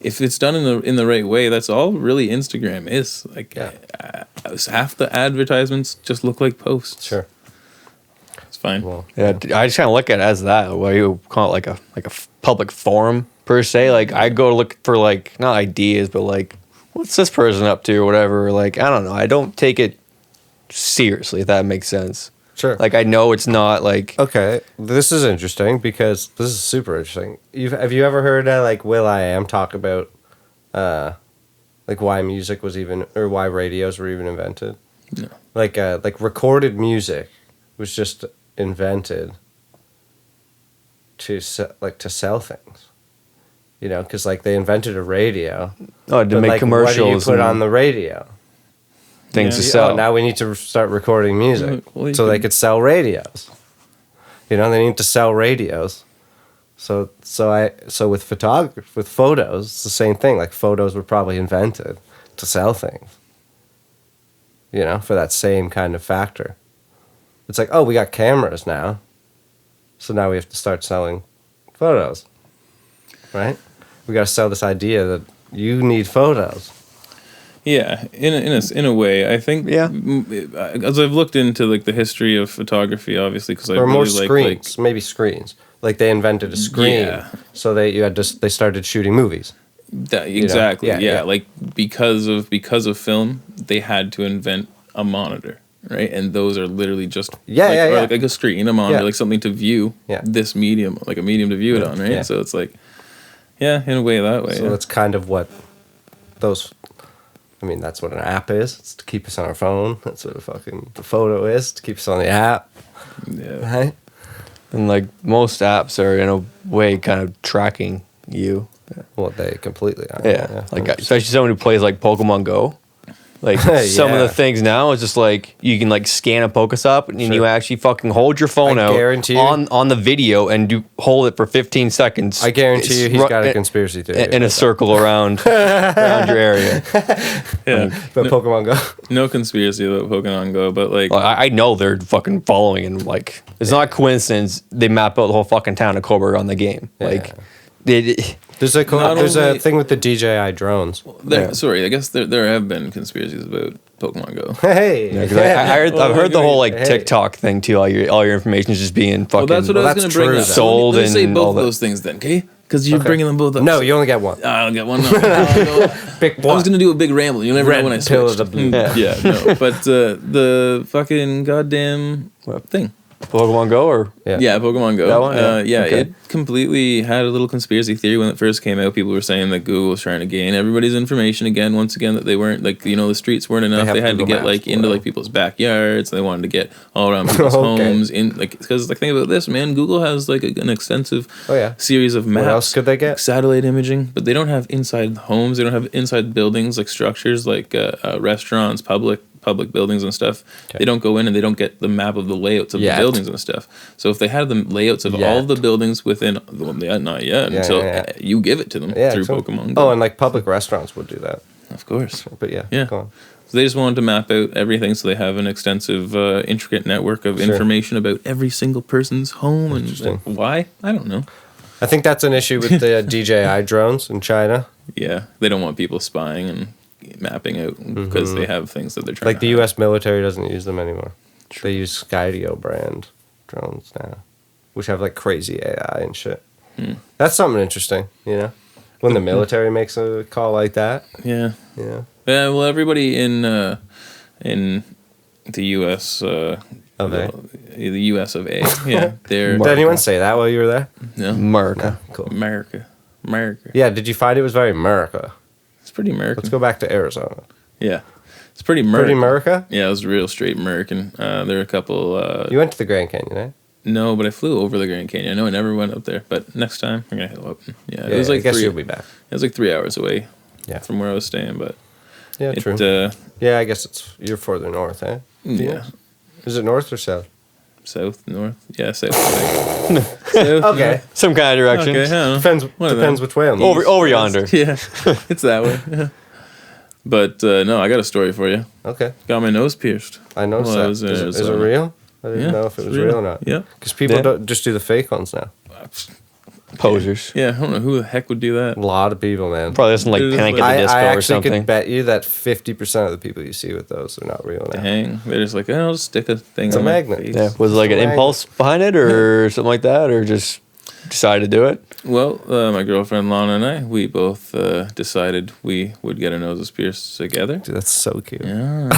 if it's done in the right way, that's all really Instagram is. Like half the advertisements just look like posts. Sure. It's fine. Well, Yeah, I just kind of look at it as that. What you call it, like a public forum per se. Like I go to look for like not ideas, but like what's this person up to or whatever. Like I don't know. I don't take it seriously, if that makes sense. sure. Like I know it's not like Okay, this is interesting because this is super interesting. Have you ever heard like Will I Am talk about like why music was even or why radios were even invented? No. Like recorded music was just invented to sell things. You know, because like they invented a radio. Oh, to but, make like, commercials. What do you put and on the radio? things Yeah. to sell. Oh, now we need to start recording music Well, you so they could- could sell radios. You know, they need to sell radios. So with with photos, it's the same thing. Like photos were probably invented to sell things. You know, for that same kind of factor. It's like, oh, we got cameras now. So now we have to start selling photos. Right? We got to sell this idea that you need photos. Yeah, in a way, I think. Yeah. As I've looked into like the history of photography, obviously, because I Or really more like screens, maybe screens. Like they invented a screen, Yeah. so they started shooting movies. that, exactly. Yeah, Yeah, yeah. like because of film, they had to invent a monitor, right? And those are literally just or like a screen, a monitor, Yeah. like something to view Yeah. this medium, like a medium to view it on, right? Yeah. So it's like, yeah, in a way that way. So yeah. that's kind of what those. I mean, that's what an app is. It's to keep us on our phone. That's what the photo is, to keep us on the app. Yeah. Right? And like most apps are in a way kind of tracking you. Well, they completely are. Yeah. Like especially someone who plays like Pokemon Go. Like some of Yeah. the things now is just like you can like scan a Pokestop and you Sure. actually fucking hold your phone I out guarantee you- on the video and hold it for 15 seconds. I guarantee you, he's It's got a ru- conspiracy theory in a circle around your area. Yeah. But Pokemon Go. No conspiracy about Pokemon Go, but like, Well, I know they're fucking following and like it's not a coincidence they map out the whole fucking town of Coburg on the game. Like they There's Not a only- thing with the DJI drones. sorry, I guess there have been conspiracies about Pokemon Go. Hey, Yeah, 'cause I've Well, heard the whole like hey. TikTok thing too. All your information is just being fucking. Well, that's what I was that's going to bring true, up. then. Sold Let me say and both all of that. those things then, okay? Because you're bringing them both up. No, you only get one. I'll get one. No. I was going to do a big ramble. You never Red know when I pill switched. of the blue. Yeah, no. But the fucking goddamn thing. Pokemon Go or Yeah, Pokemon Go. That one? Yeah. Okay. It completely had a little conspiracy theory when it first came out. People were saying that Google was trying to gain everybody's information again, once again, that they weren't, like, you know, the streets weren't enough. have They had to Google get, Maps, like, into, whatever. like, people's backyards. They wanted to get all around people's Okay. homes. Because, like, think about this, man. Google has, like, an extensive Oh, yeah. series of maps. What else could they get? Like, satellite imaging. But they don't have inside homes. They don't have inside buildings, like, structures, like restaurants, public buildings and stuff. Okay. They don't go in and they don't get the map of the layouts of Yet. the buildings and stuff. So if they had the layouts of all Yet. the buildings within, well, not yet, Yeah, until yeah. you give it to them Yeah, through so- Pokemon Go. Oh, and like public restaurants would do that. Of course. But yeah, Yeah. go on. So they just wanted to map out everything, so they have an extensive, intricate network of Sure. information about every single person's home. And Interesting. why? I don't know. I think that's an issue with the DJI drones in China. Yeah, they don't want people spying and mapping out because they have things that they're trying Like to the hide. U.S. military doesn't use them anymore. They use Skydio brand drones now, which have like crazy AI and shit. That's something interesting, you know? When the military makes a call like that, Yeah. you know? Yeah, well, everybody in the U.S. Of A. The U.S. of A. Yeah, they're Did anyone say that while you were there? no, America. Cool. America. Yeah, did you find it was very America? It's pretty American. Let's go back to Arizona. Yeah, it's pretty American. Pretty America? Yeah, it was real straight American. There were a couple. You went to the Grand Canyon, eh? No, but I flew over the Grand Canyon. I know I never went up there, but next time we're gonna hit up. Yeah, it was like I guess 3. you'll be back. It was like 3 hours away. Yeah. From where I was staying, but Yeah, it. true. Yeah, I guess you're further north, eh? Yeah. Is it north or south? South, north. Yeah, south. South, Okay. north. Some kind of direction. Okay, I don't know. Depends One of depends them. which way on the Over yonder. Yeah, it's that way. Yeah. But no, I got a story for you. Okay. Got my nose pierced. I know Well, I that. was in Is it Arizona. real? I didn't Yeah, know if it it's was real or not. Yeah. Because people Yeah. don't just do the fake ones now. Posers. Yeah, I don't know who the heck would do that. A lot of people, man. Probably listen like It is Panic like- at the Disco I or actually something. could bet you that 50% of the people you see with those are not real now. Hang. They're just like, oh, I'll just stick a thing It's a on my magnet. face. Yeah, was it like an Swag. impulse behind it or something like that, or just decided to do it? Well, my girlfriend Lana and I, we both decided we would get our noses pierced together. Dude, that's so cute. Yeah.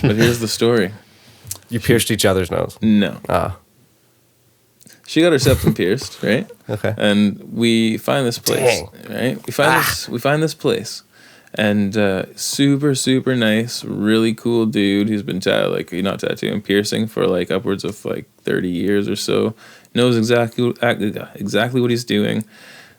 But here's the story. You pierced each other's nose. No. Ah, She got her septum pierced, right? okay. And we find this place, Dang. right? We find this place, And super, super nice, really cool dude. He's been not tattooing, piercing for like upwards of like 30 years or so. Knows exactly what he's doing.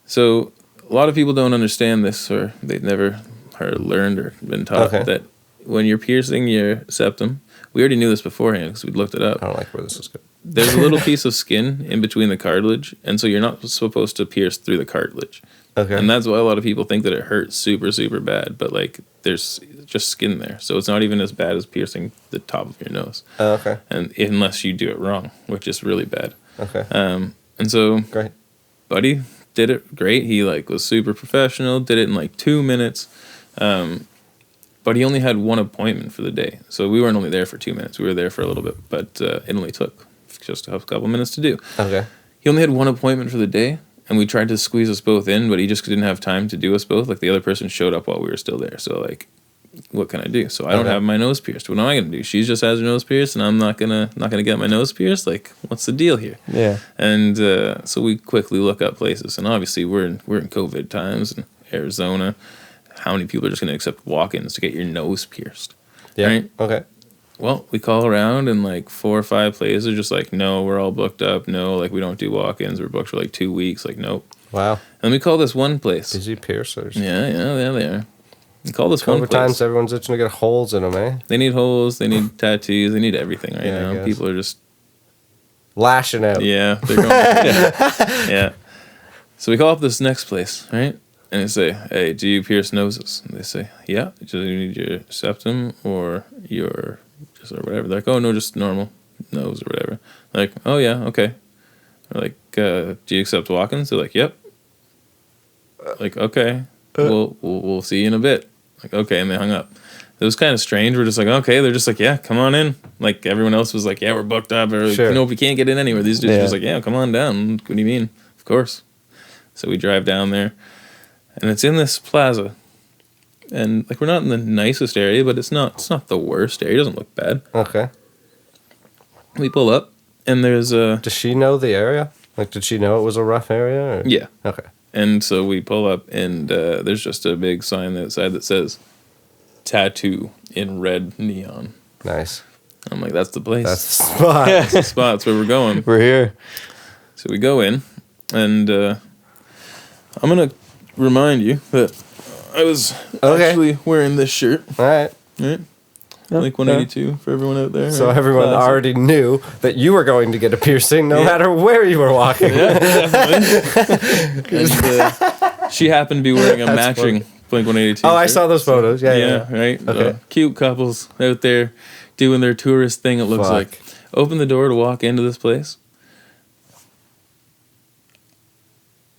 So a lot of people don't understand this, or they've never learned or been taught that when you're piercing your septum, we already knew this beforehand because we'd looked it up. I don't like where this is going. There's a little piece of skin in between the cartilage, and so you're not supposed to pierce through the cartilage. Okay. And that's why a lot of people think that it hurts super, super bad, but like there's just skin there. So it's not even as bad as piercing the top of your nose. Okay. And unless you do it wrong, which is really bad. Okay. And so Great. Buddy did it great. He like was super professional, did it in like 2 minutes. But he only had one appointment for the day. So we weren't only there for 2 minutes. We were there for a little bit, but it only took just a couple minutes to do. Okay. He only had one appointment for the day. And we tried to squeeze us both in, but he just didn't have time to do us both. Like the other person showed up while we were still there. So like, what can I do? So I don't have my nose pierced. What am I gonna do? She just has her nose pierced, and I'm not gonna get my nose pierced. Like, what's the deal here? Yeah. And so we quickly look up places, and obviously we're in COVID times in Arizona. How many people are just gonna accept walk-ins to get your nose pierced? Yeah. Right? Okay. Well, we call around and like 4 or 5 places are just like, no, we're all booked up. No, like we don't do walk-ins. We're booked for like 2 weeks. Like, nope. Wow. And we call this one place. Busy piercers. Yeah, they are. We call this one COVID place. times, everyone's itching to get holes in them, eh? They need holes. They need tattoos. They need everything right Yeah, I now. guess. People are just Lashing out. yeah, they're going yeah. So we call up this next place, right? And they say, "Hey, do you pierce noses?" And they say, "Yeah. Do you need your septum or your just or whatever?" They're like, "Oh no, just normal nose or whatever." They're like, "Oh yeah, okay." They're like, "Do you accept walk-ins?" They're like, "Yep." Like, okay, we'll see you in a bit. Like, okay, and they hung up. It was kind of strange. We're just like, okay. They're just like, yeah, come on in. Like everyone else was like, yeah, we're booked up. Or Sure. nope, we can't get in anywhere. These dudes were just like, yeah, come on down. What do you mean? Of course. So we drive down there, and it's in this plaza, and like we're not in the nicest area, but it's not the worst area. It doesn't look bad. Okay. We pull up, and there's a Does she know the area? Like, did she know it was a rough area? Or? yeah. Okay. And so we pull up, and there's just a big sign outside that says "tattoo" in red neon. Nice. I'm like, that's the place. That's the spot. That's the spot. That's where we're going. We're here. So we go in, and I'm gonna remind you that I was actually wearing this shirt, All right. right? Like 182 for everyone out there. So right? everyone Classic. already knew that you were going to get a piercing no matter where you were walking. Yeah, definitely. And, she happened to be wearing a matching Blink 182. Oh, I shirt. saw those photos. Yeah, yeah. Yeah, right. Okay. Cute couples out there doing their tourist thing. It looks Fuck. like. Open the door to walk into this place.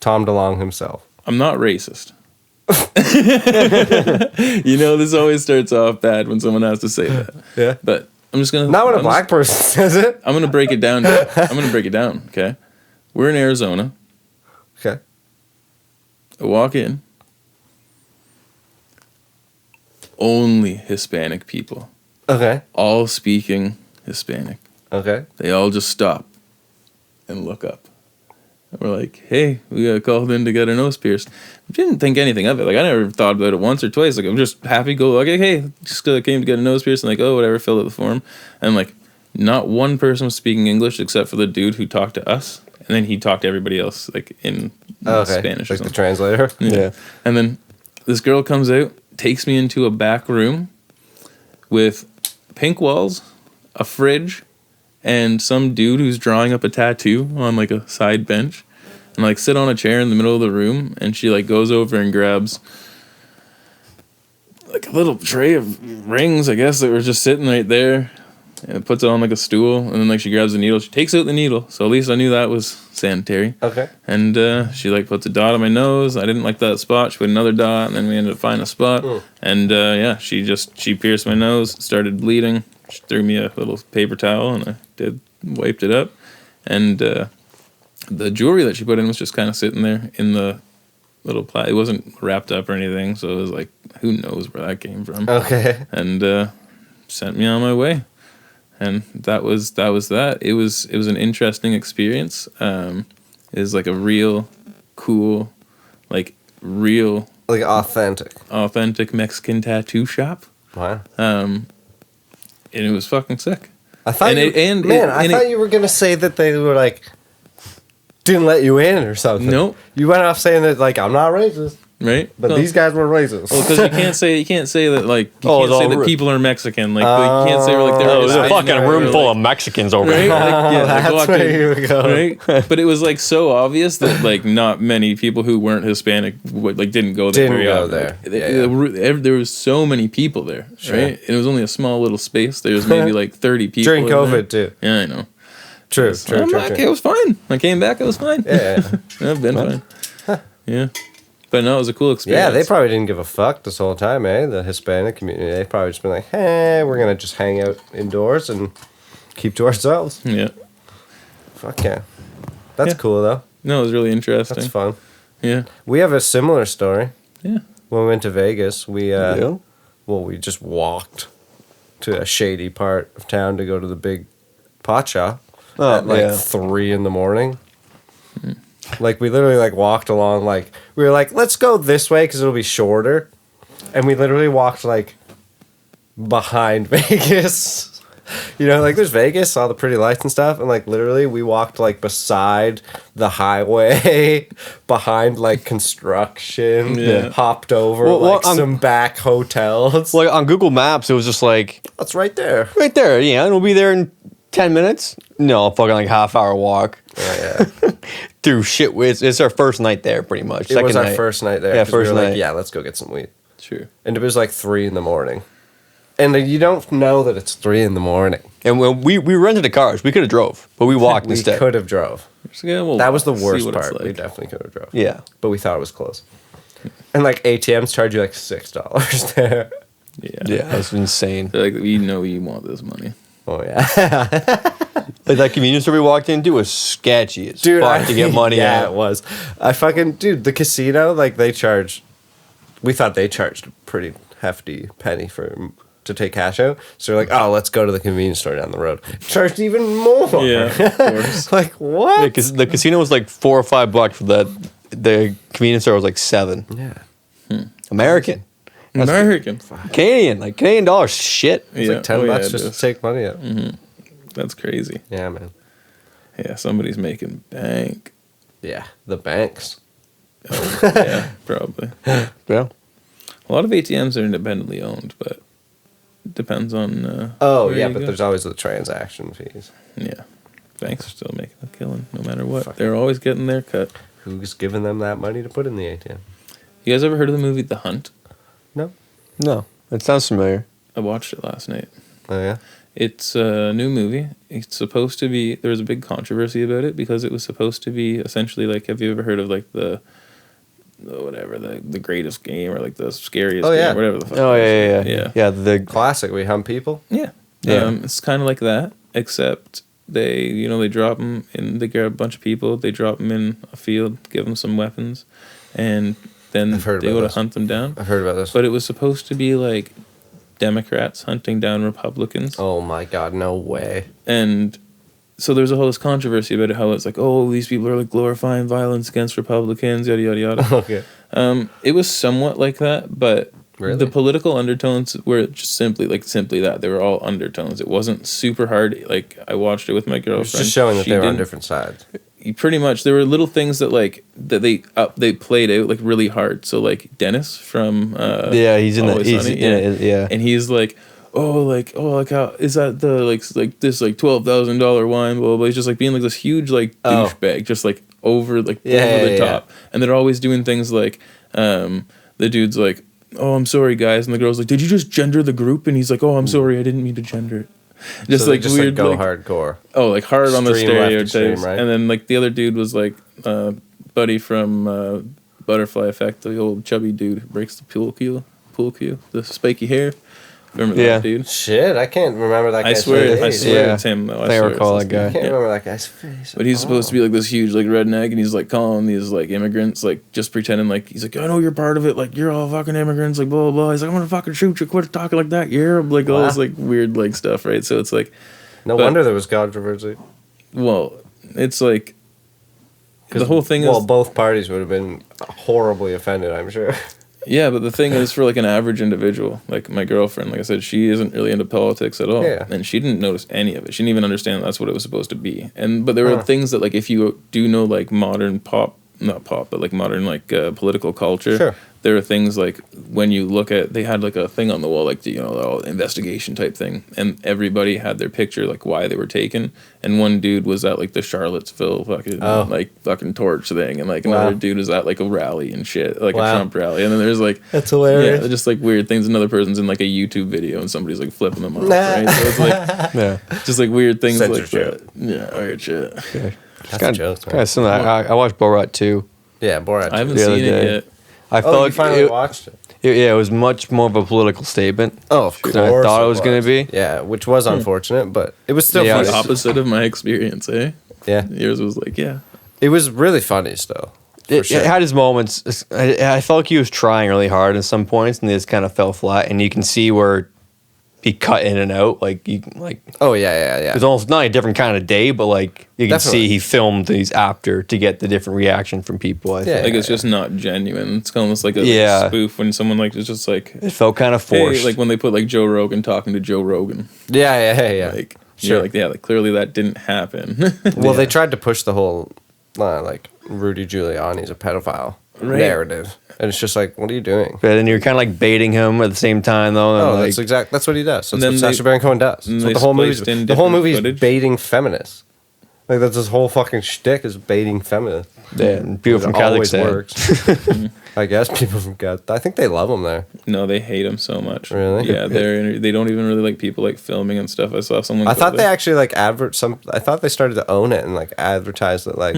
Tom DeLonge himself. I'm not racist. You know, this always starts off bad when someone has to say that. Yeah. But I'm just gonna. Not when a I'm black person says it. I'm gonna break it down. I'm gonna break it down. Okay. We're in Arizona. Okay. I walk in. Only Hispanic people. Okay. All speaking Hispanic. Okay. They all just stop and look up. And we're like, hey, we got called in to get our nose pierced. Didn't think anything of it. Like, I never thought about it once or twice. Like, I'm just happy to go, like, hey, just came to get a nose pierced. And like, oh, whatever, fill out the form. And like, not one person was speaking English except for the dude who talked to us. And then he talked to everybody else, like, in Spanish or Like the something. translator. Yeah. And then this girl comes out, takes me into a back room with pink walls, a fridge, and some dude who's drawing up a tattoo on like a side bench, and like sit on a chair in the middle of the room, and she like goes over and grabs like a little tray of rings, I guess, that were just sitting right there, and puts it on like a stool, and then like she grabs the needle, she takes out the needle, so at least I knew that was sanitary. Okay. And she like puts a dot on my nose. I didn't like that spot. She put another dot, and then we ended up finding a spot. And yeah, she pierced my nose, started bleeding. She threw me a little paper towel, and I wiped it up. And the jewelry that she put in was just kind of sitting there in the little it wasn't wrapped up or anything, so it was like, who knows where that came from. Okay. And sent me on my way. And that was that. It was an interesting experience. It was like a real cool, like real Like authentic Mexican tattoo shop. Wow. And it was fucking sick. I thought I thought you were gonna say that they were like didn't let you in or something. Nope. You went off saying that like I'm not racist, right? but No. these guys were racist. Well, because you can't say that like you Oh, can't it's say all that ru- people are Mexican. Like you can't say like they're Oh, there's a Hispanic fucking or, room full like, of Mexicans over right? here. Like, yeah, like, that's walked where in, you were going. right? But it was like so obvious that like not many people who weren't Hispanic didn't go there. Didn't very go often. there. Like, there was so many people there, Sure. right? And it was only a small little space. There was maybe like 30 people During in there. COVID too. Yeah, I know. True. I'm back. It was fine. I came back. It was fine. Yeah. I've been fine. Yeah. But no, it was a cool experience. Yeah, they probably didn't give a fuck this whole time, eh? The Hispanic community. They probably just been like, hey, we're gonna just hang out indoors and keep to ourselves. Yeah. Fuck yeah. That's Yeah. cool though. No, it was really interesting. That's fun. Yeah. We have a similar story. Yeah. When we went to Vegas, we Yeah. well, we just walked to a shady part of town to go to the big pot shop at like 3 a.m. Like we literally like walked along, like we were like, let's go this way because it'll be shorter, and we literally walked like behind Vegas. You know, like there's Vegas, all the pretty lights and stuff, and like literally we walked like beside the highway, behind like construction, Yeah. hopped over Well, like on- some back hotels. Like on Google Maps, it was just like That's right there. right there. Yeah, and we'll be there in 10 minutes. No, fucking like half-hour walk Yeah. through shit. It's our first night there, pretty much. It was our night. first night there. Yeah, 'cause we first were like, night. yeah, let's go get some weed. Sure. And it was like 3 a.m. And you don't know that it's 3 a.m. And when we rented the cars, we could have drove, but we walked We instead. could have drove. So, yeah, we'll That was the see worst what it's part. We like. definitely could have drove. Yeah. But we thought it was close. And like ATMs charge you like $6 there. Yeah, that's insane. They're like, we know you want this money. Oh yeah. Like that convenience store we walked into was sketchy as fuck to get money yeah, out. it was. The casino, like we thought they charged a pretty hefty penny to take cash out. So we're like, oh, let's go to the convenience store down the road. Charged even more. Yeah, of course. Like what? Yeah, 'cause the casino was like $4 or $5 for that. The convenience store was like $7. Yeah. American. American. Canadian. Like Canadian dollars shit. It's like $10 just to take money out. That's crazy. Yeah, man. Yeah, somebody's making bank. Yeah. The banks. Yeah, probably. Yeah. A lot of ATMs are independently owned, but it depends on. Oh where yeah, you but go. there's always the transaction fees. Yeah, banks are still making a killing no matter what. Fuck. They're always getting their cut. Who's giving them that money to put in the ATM? You guys ever heard of the movie The Hunt? No. No. It sounds familiar. I watched it last night. Oh yeah. It's a new movie. It's supposed to be. There was a big controversy about it because it was supposed to be essentially like. Have you ever heard of like the greatest game or like the scariest? Oh, game, yeah. whatever the fuck. Oh, it yeah. is. yeah. Yeah, the Classic. We hunt people. Yeah. Yeah. It's kind of like that, except they drop them in. They grab a bunch of people. They drop them in a field, give them some weapons, and then I've heard they about go to this. hunt them down. I've heard about this. But it was supposed to be like Democrats hunting down Republicans. Oh my god, no way. And so there's a whole this controversy about it, how it's like, oh, these people are like glorifying violence against Republicans, yada yada yada. Okay. It was somewhat like that, but Really? the political undertones were just simply that. They were all undertones. It wasn't super hard. Like I watched it with my girlfriend. It's just showing that She they were on didn't- different sides. Pretty much, there were little things that they played out like really hard. So like Dennis from yeah, he's in the Always he's Sunny, in it, yeah. and he's like, how is that the like this like $12,000 wine, blah, blah, blah. He's just like being like this huge like Oh. douchebag, just like over the Yeah, top. And they're always doing things like the dude's like, oh, I'm sorry guys, and the girl's like, did you just gender the group? And he's like, oh, I'm sorry, I didn't mean to gender it. Just So they like just weird, go like, hardcore. oh, like hard on the Extreme left, stereotypes. extreme right. And then like the other dude was like Buddy from Butterfly Effect, the old chubby dude who breaks the pool cue, the spiky hair. Remember Yeah. that dude? Shit, I can't remember that I guy's swear face. Yeah. it's him though. I swear recall it's that this I guy. can't Yeah. remember that guy's face. But he's supposed to be like this huge like redneck, and he's like calling these like immigrants, like just pretending like he's like, I know you're part of it, like you're all fucking immigrants, like blah blah blah. He's like, I'm gonna fucking shoot you, quit talking like that, yeah, like all this Wow. like weird like stuff, right? So it's like, No but- wonder there was controversy. well, it's like the whole thing Well, is both parties would have been horribly offended, I'm sure. Yeah, but the thing is, for like an average individual, like my girlfriend, like I said, she isn't really into politics at all, Yeah. and she didn't notice any of it. She didn't even understand that's what it was supposed to be. But there were things that, like, if you do know like modern pop, not pop, but like modern like political culture, Sure. there are things like when you look at, they had like a thing on the wall, like the investigation type thing, and everybody had their picture, like why they were taken, and one dude was at like the Charlottesville fucking torch thing, and like another dude was at like a rally and shit, like a Trump rally, and then there's like That's hilarious. yeah, just like weird things. Another person's in like a YouTube video and somebody's like flipping them off, right? So it's like just like weird things Censorship. like that. Yeah, weird shit. That's Kind jokes, man. of similar. I watched Borat too. Yeah, Borat. I haven't The other seen it day. yet. I Oh, felt you like finally it, watched it. yeah, it was much more of a political statement. Oh, of course. than I thought it was going to be. Yeah, which was unfortunate, but it was still Yeah, The funny. opposite of my experience, eh? Yeah, Yours was like, yeah. it was really funny still. It had his moments. I felt like he was trying really hard at some points, and they just kind of fell flat. And you can see where he cut in and out. Oh yeah. It was almost not a different kind of day, but like you can Definitely. see he filmed these after to get the different reaction from people. I think Like it's just not genuine. It's almost like a Yeah. spoof when someone like is just like, it felt kind of forced. hey, like when they put like Joe Rogan talking to Joe Rogan. Yeah. Like Sure. like clearly that didn't happen. Well, they tried to push the whole like Rudy Giuliani's a pedophile narrative, and it's just like, what are you doing? but then you're kind of like baiting him at the same time, though. And Oh, like, that's what he does. That's And what then Sacha Baron Cohen does. and That's they what the whole movie. spliced in The whole different movie is footage. baiting feminists. Like that's his whole fucking shtick is baiting feminists. yeah, and people from It always Kazakhstan. works. I guess people from God. I think they love him there. No, they hate him so much. Really? Yeah, they don't even really like people like filming and stuff. I saw someone. I go thought they there. actually like I thought they started to own it and like advertise that like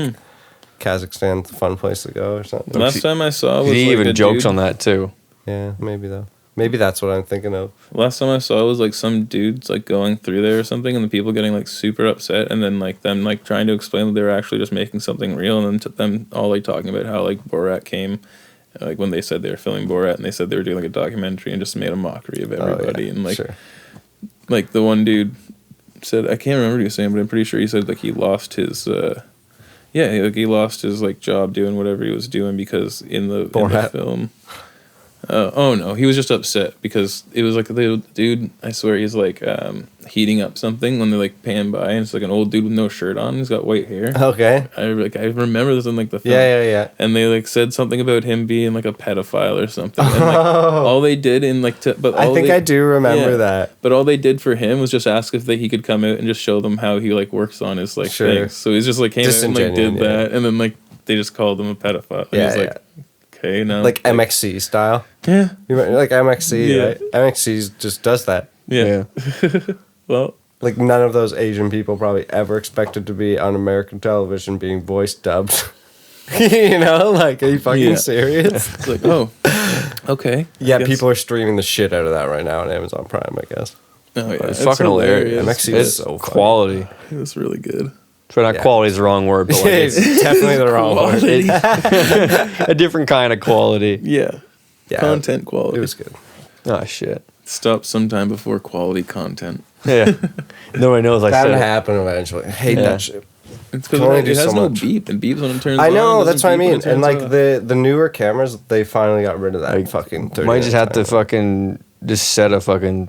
Kazakhstan's a fun place to go or something. Last time I saw was He like even a jokes dude, on that too. Yeah, maybe though. Maybe that's what I'm thinking of. Last time I saw was like some dudes like going through there or something, and the people getting like super upset, and then like them like trying to explain that they were actually just making something real, and then them all like talking about how like Borat came, like when they said they were filming Borat, and they said they were doing like a documentary and just made a mockery of everybody, and like Sure. like the one dude said, I can't remember what he was saying, but I'm pretty sure he said like he lost his he lost his like job doing whatever he was doing because in the Borat. film. Oh no, he was just upset because it was like the dude, I swear he's like heating up something when they're like pan by, and it's like an old dude with no shirt on. He's got white hair. Okay. I remember this in like the film. Yeah. And they like said something about him being like a pedophile or something. And like all they did in like I think I do remember that. But all they did for him was just ask if he could come out and just show them how he like works on his like Sure. things. So he's just like came out and like did Disingenuine, yeah. that, and then like they just called him a pedophile. And Yeah, he's like, okay, now Like MXC style. yeah, You remember, like MXC, Yeah. right? MXC just does that. yeah. Well, Like none of those Asian people probably ever expected to be on American television being voice dubbed. You know, like, are you fucking Yeah. serious? it's like, oh, okay. Yeah, Guess- people are streaming the shit out of that right now on Amazon Prime, I guess. Oh yeah, It's fucking hilarious. MXC It's is so funny. quality. It's really good. So not Yeah. quality is the wrong word, but like It's it's definitely the wrong word. a different kind of quality. Yeah. Yeah, Content quality. It was good. Oh shit. Stop sometime before quality content. Yeah. Nobody knows I That'll said it. happen eventually. I hate Yeah. that shit. It's Can only because do it has so no much. beep, and beeps when it turns I on. know, it that's what I doesn't beep when mean. it And turns like off. the newer cameras, they finally got rid of that Like, fucking 30 Might just have to minute timer. fucking just set a fucking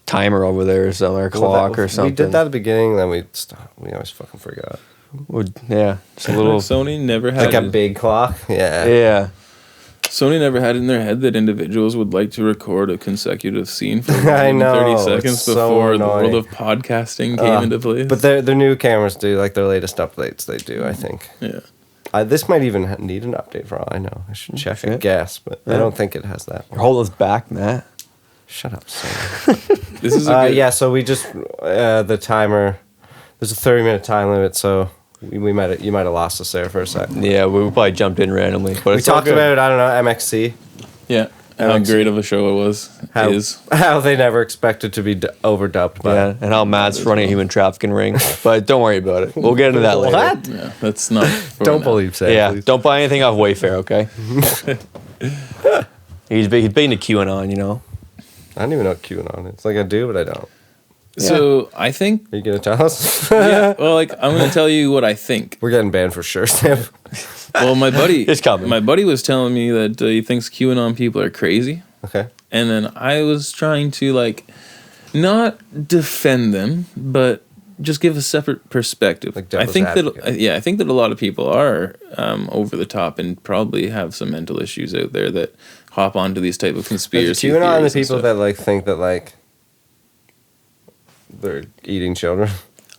timer over there or something, or a clock or something. We did that at the beginning, then we stopped. We always fucking forgot. Yeah, just a little. Sony never had Like a big clock? Yeah. Yeah. Sony never had it in their head that individuals would like to record a consecutive scene for more I than know, 30 it's seconds so before the annoying. world of podcasting came into place. But their new cameras do, like their latest updates, they do, I think. yeah. This might even need an update for all I know. I should check and Shit. guess, but I don't think it has that. You're holding us back, Matt. Shut up, Sony. This is a good, Yeah, so we just, the timer, there's a 30-minute time limit, so you might have lost us there for a second. Yeah, we probably jumped in randomly, but We it's all talked good. about, I don't know, MXC. yeah. How Alex- great of a show it was. How they never expected to be overdubbed by. Yeah, and how Matt's running a human trafficking ring. But don't worry about it. We'll get into that later. What? Yeah, that's not. for Don't now. believe Sam. Yeah, please. don't buy anything off Wayfair, okay? he's being a QAnon, you know? I don't even know what QAnon is. It's like I do, but I don't. So I think. Are you going to tell us? Yeah. Well, like I'm going to tell you what I think. We're getting banned for sure, Sam. Well, my buddy, It's coming. my buddy was telling me that he thinks QAnon people are crazy, Okay. and then I was trying to like not defend them, but just give a separate perspective. Like I devil's think advocate. that I think that a lot of people are over the top and probably have some mental issues out there that hop onto these type of conspiracy QAnon the theories and people stuff. that like think that like they're eating children.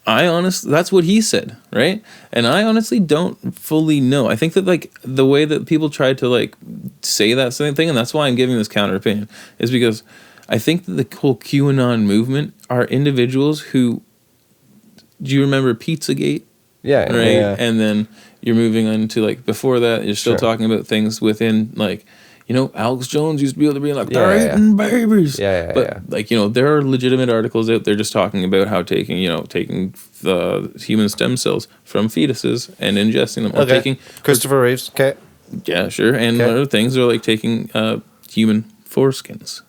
That's what he said, right? And I honestly don't fully know. I think that like the way that people try to like say that same thing, and that's why I'm giving this counter opinion, is because I think that the whole QAnon movement are individuals who, do you remember Pizzagate? Yeah. Right? Yeah. And then you're moving on to like before that, you're still Sure. talking about things within like, you know, Alex Jones used to be able to be like, Yeah, they're yeah, eating babies. Yeah, But yeah. like, you know, there are legitimate articles out there just talking about how taking the human stem cells from fetuses and ingesting them. Or Okay. taking, Christopher Reeves. Okay. yeah, sure. And Okay. other things are like taking human foreskins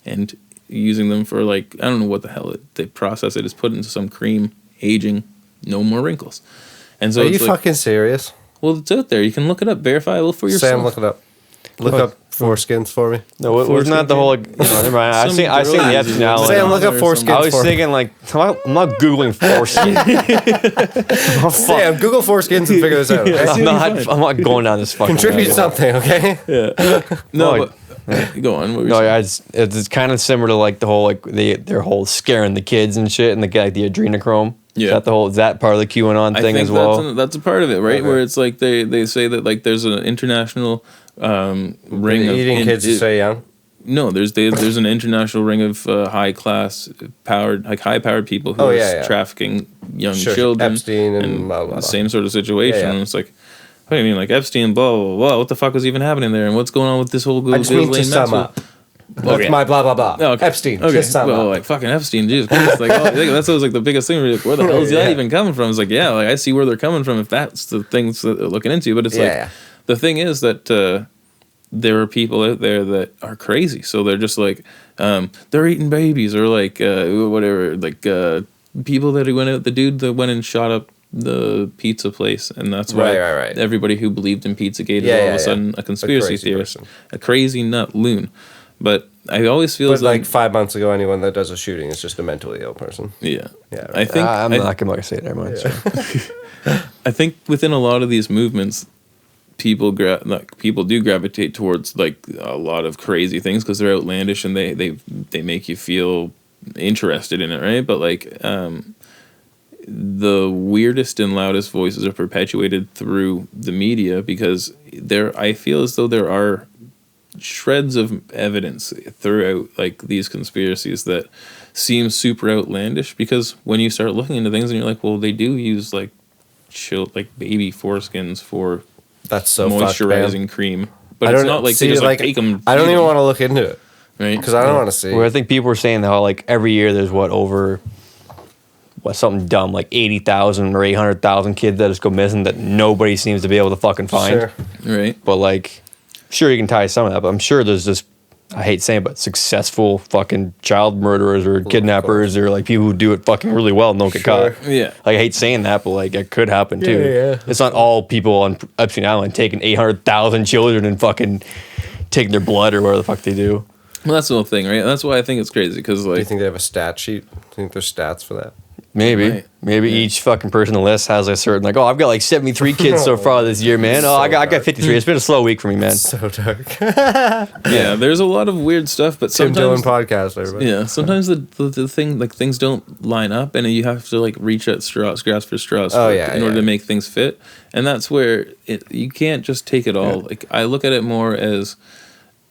and using them for like, I don't know what the hell they process it is, put into some cream, aging, no more wrinkles. And so Are you it's like, fucking serious? well, it's out there. You can look it up, verifiable for yourself. Sam, look it up. Look up foreskins for me. No, wasn't that the whole? Like, never mind. I Some seen the girl Epstein uses Island. it. Sam, look up Or foreskins. something. I was for me. thinking like I'm not googling foreskin. Oh, fuck. Sam, Google foreskins and figure this out. Okay? I'm not going down this fucking. Contribute rabbit something, okay? No, Like- but go on. What were you No, saying? yeah, it's kind of similar to like the whole like their whole scaring the kids and shit and like the adrenochrome. Yeah. Is that part of the QAnon I thing think as well? that's a part of it, right? Okay. Where it's like they say that like there's an international ring of Eating kids to stay young. No, there's an international ring of high powered people who Oh, are yeah. trafficking young Sure, children Epstein and blah, blah, blah. the same sort of situation. Yeah, yeah. And it's like, what do you mean, like Epstein, blah blah blah? What the fuck was even happening there? And what's going on with this whole I just need to Ghislaine sum Maxwell? up. That's Okay. my blah, blah, blah. Oh, okay. Epstein, Okay. just sum Well, up. like fucking Epstein, Jesus Christ. Like, that's always like the biggest thing. Where, like, where the hell is that Yeah. even coming from? It's like, yeah, like I see where they're coming from if that's the things that they're looking into. But it's Yeah, like yeah. the thing is that there are people out there that are crazy. So they're just like they're eating babies or like whatever. Like people that went out, the dude that went and shot up the pizza place, and that's why Right. everybody who believed in Pizzagate is Yeah, all of yeah, a sudden a conspiracy crazy theorist, person. a crazy nut loon. But I always feel But as like though, 5 months ago, anyone that does a shooting is just a mentally ill person. yeah, Yeah, right. I think I'm I- not gonna say it. Never mind. Sorry. I think within a lot of these movements, people do gravitate towards like a lot of crazy things because they're outlandish and they make you feel interested in it, right? But like the weirdest and loudest voices are perpetuated through the media because I feel as though there are shreds of evidence throughout like these conspiracies that seem super outlandish because when you start looking into things and you're like, well, they do use like baby foreskins for That's so fucked, man. moisturizing cream, but I it's don't not like see, they just like take them. I don't even want to look into it right because I don't want to see. Where I think people were saying how like every year there's something dumb like 80,000 or 800,000 kids that just go missing that nobody seems to be able to fucking find. Sure. right. But like, sure you can tie some of that, but I'm sure there's just, I hate saying it, but successful fucking child murderers or kidnappers or like people who do it fucking really well and don't get Sure. caught. Yeah. Like I hate saying that, but like it could happen too. Yeah. It's not all people on Epstein Island taking 800,000 children and fucking taking their blood or whatever the fuck they do. Well, that's the whole thing, right? That's why I think it's crazy because Do you like think they have a stat sheet? Do you think there's stats for that? Maybe. Right. Maybe each fucking person on the list has a certain like, oh, I've got like 73 kids so far this year, man. Oh, I got 53. It's been a slow week for me, man. So dark. yeah, there's a lot of weird stuff, but Tim Dillon sometimes podcast, everybody. yeah, sometimes the thing like things don't line up, and you have to like reach at grasp for straws Oh, for- yeah, in order yeah. to make things fit, and that's where you can't just take it all. Like I look at it more as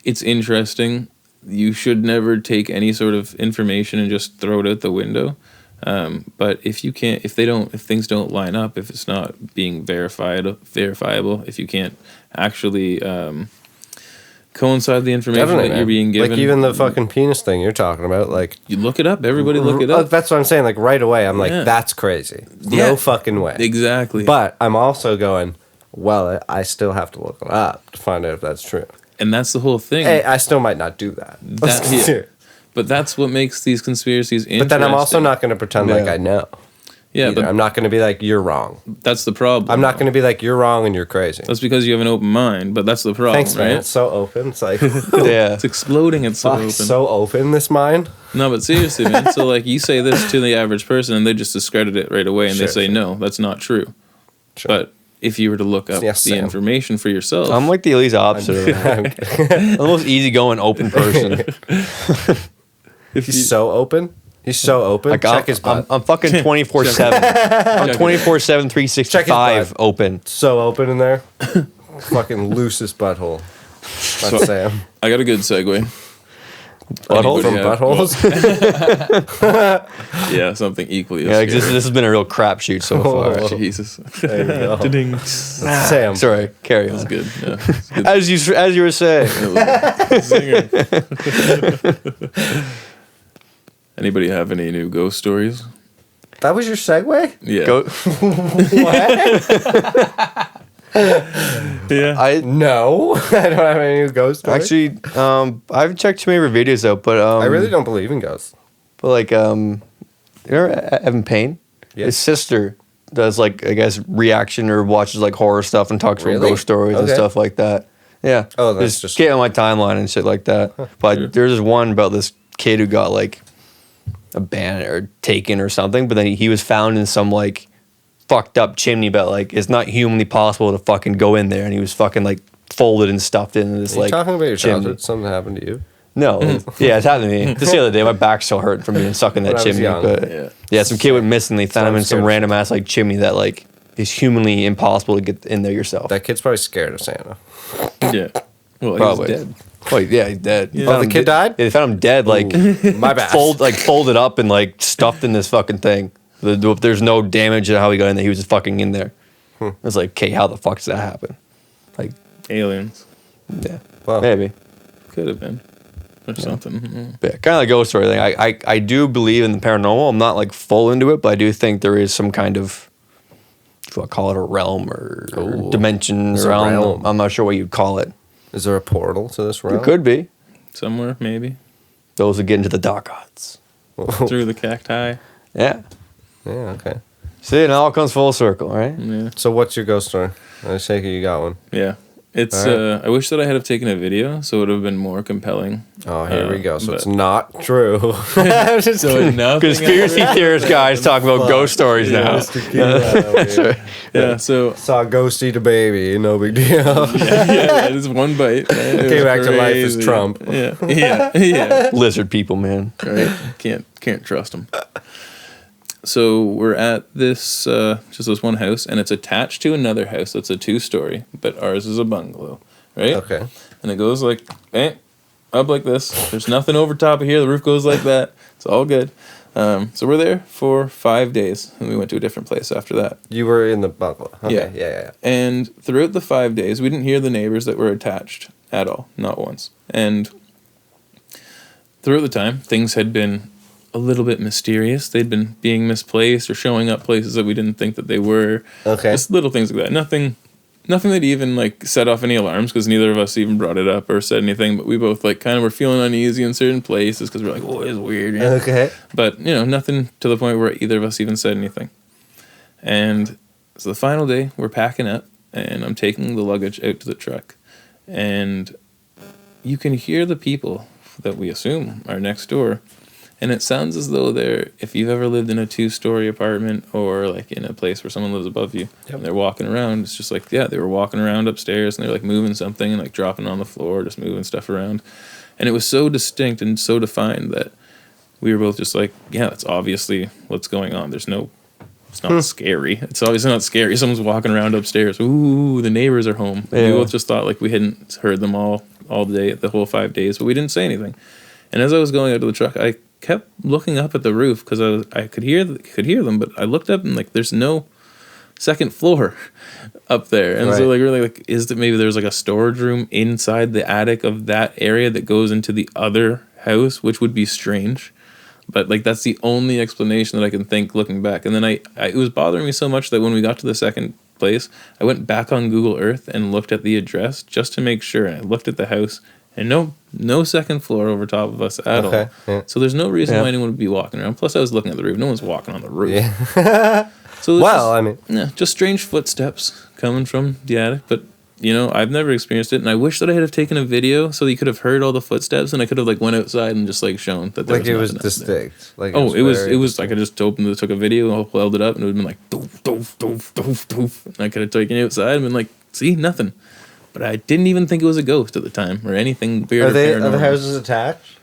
it's interesting. You should never take any sort of information and just throw it out the window. But if things don't line up, if it's not being verifiable, if you can't actually coincide the information Definitely, that you're man. being given, Like even the fucking penis thing you're talking about, like you look it up. Everybody look it up. That's what I'm saying. Like right away, I'm like, Yeah. that's crazy. Yeah. No fucking way. Exactly. But I'm also going, well, I still have to look it up to find out if that's true. and that's the whole thing. Hey, I still might not do that. Yeah. But that's what makes these conspiracies interesting. But then I'm also not going to pretend like Yeah. I know. Yeah, either. but I'm not going to be like, you're wrong. that's the problem. I'm not going to be like, you're wrong and you're crazy. That's because you have an open mind, but that's the problem, Thanks, right? man. It's so open. It's like, Yeah. It's exploding. It's so fuck, open. so open, this mind. No, but seriously, man. So like you say this to the average person, and they just discredit it right away, and Sure, they say, sure. "No, that's not true." Sure. But if you were to look up Yes, the Sam. information for yourself, I'm like the elite opposite of that. I'm the most easygoing, open person. He's so open. He's so open. Like Check his butt. I'm fucking 24/7. I'm 24/7, 365 open. So open in there. Fucking loosest butthole. That's Sam. I got a good segue. Butthole? From Yeah. buttholes. Yeah, something equally. Yeah, as 'cause this has been a real crapshoot so far. Oh. Jesus. There you go. Ding. Sam. Sorry, carry That's on. good. Yeah, it's good. As you were saying. Zinger. Anybody have any new ghost stories? That was your segue? Yeah. Go, Yeah. I No. I don't have any new ghost stories. actually, I haven't checked too many of her videos out, but I really don't believe in ghosts. But like, you know Evan Payne? Yeah. His sister does like, I guess, reaction or watches like horror stuff and talks about Really? ghost stories and Okay. stuff like that. Yeah. Oh, that's just- get on my timeline and shit like that. But there's this one about this kid who got like abandoned or taken or something, but then he was found in some like fucked up chimney, but like it's not humanly possible to fucking go in there, and he was fucking like folded and stuffed into this Are you like talking about your chimney. childhood? Something happened to you? No, yeah, it's happened to me. Just the other day, my back's still hurting from being stuck in that When I was chimney. young. But Yeah. yeah, some kid went missing. They found him in I'm some scared of random ass like chimney that like is humanly impossible to get in there yourself. That kid's probably scared of Santa. Yeah. Well, Probably. he's dead. Oh yeah, he's dead. Yeah. Found Oh, the him kid died? Yeah, they found him dead, like My bad. folded up and like stuffed in this fucking thing. There's no damage to how he got in there. He was just fucking in there. Hmm. It's like, okay, how the fuck does that happen? Like, Aliens. yeah, Well, maybe. Could have been. Or something. Mm. But yeah, kind of like ghost story thing. I do believe in the paranormal. I'm not like full into it, but I do think there is some kind of, if you want to call it a realm or Ooh. dimension It's or a realm. realm. I'm not sure what you'd call it. is there a portal to this realm? It could be. Somewhere, maybe. Those who get into the dark arts. Through the cacti. Yeah. Yeah, okay. See, it all comes full circle, right? Yeah. So what's your ghost story? I take it you got one. Yeah. It's Alright. I wish that I had have taken a video so it would have been more compelling. Oh, here we go. So but- it's not true. I'm just kidding. Conspiracy theorist guys talk about ghost stories now. Mr. Keelan over here. Yeah, so Saw a ghost eat a baby. No big deal. yeah, just one bite. Man. It Came was back to life as crazy. Trump. Yeah. Lizard people, man. Right? Can't trust them. So we're at this just this one house, and it's attached to another house that's a 2-story, but ours is a bungalow, right? Okay. And it goes like, up like this. There's nothing over top of here. The roof goes like that. It's all good. So we're there for 5 days, and we went to a different place after that. You were in the bungalow. Okay. Yeah. Yeah. And throughout the 5 days, we didn't hear the neighbors that were attached at all, not once. And throughout the time, things had been a little bit mysterious. They'd been being misplaced or showing up places that we didn't think that they were. Okay. Just little things like that. Nothing that even like set off any alarms because neither of us even brought it up or said anything. But we both like kind of were feeling uneasy in certain places because we're like, oh, it's weird. You know? Okay. But, nothing to the point where either of us even said anything. And so the final day, we're packing up, and I'm taking the luggage out to the truck. And you can hear the people that we assume are next door. And it sounds as though if you've ever lived in a 2-story apartment or like in a place where someone lives above you, and they're walking around, it's just like, they were walking around upstairs and they're like moving something and like dropping on the floor, just moving stuff around. And it was so distinct and so defined that we were both just like, yeah, that's obviously what's going on. It's not scary. It's obviously not scary. Someone's walking around upstairs. Ooh, the neighbors are home. Yeah. We both just thought like we hadn't heard them all day, the whole 5 days, but we didn't say anything. And as I was going out to the truck, I kept looking up at the roof because I could hear them, but I looked up and like there's no second floor up there, and so Right. like really like is that maybe there's like a storage room inside the attic of that area that goes into the other house, which would be strange. But like that's the only explanation that I can think looking back. And then I it was bothering me so much that when we got to the second place, I went back on Google Earth and looked at the address just to make sure. And I looked at the house, and no second floor over top of us at all. Yeah. So there's no reason Yeah. why anyone would be walking around. Plus, I was looking at the roof. No one's walking on the roof. Yeah. So it's Well, I mean, just strange footsteps coming from the attic. But I've never experienced it, and I wish that I had have taken a video so you could have heard all the footsteps, and I could have like went outside and just like shown that there like it was nothing out there. distinct. Like It was like I just took a video and held it up, and it would have been like doof doof doof doof doof, and I could have taken it outside and been like, see, nothing. But I didn't even think it was a ghost at the time or anything weird. Are or they? paranormal. Are the houses attached?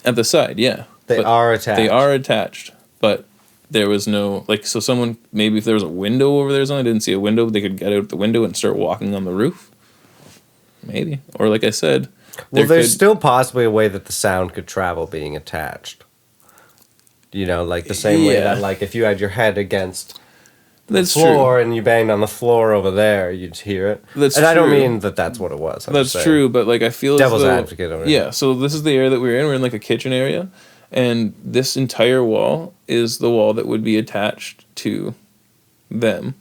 At the side? Yeah, They But are attached. They are attached, but there was no so someone, maybe if there was a window over there or something, I didn't see a window, they could get out the window and start walking on the roof. Maybe. Or like I said, Well, there's still possibly a way that the sound could travel being attached. Like the same way Yeah. that, like, if you had your head against the That's floor and you banged on the floor over there, you'd hear it. That's and I don't true. mean that that's what it was. I'm That's just saying. true, but like I feel Devil's as though, advocate over yeah. So this is the area that we're in. We're in like a kitchen area, and this entire wall is the wall that would be attached to them.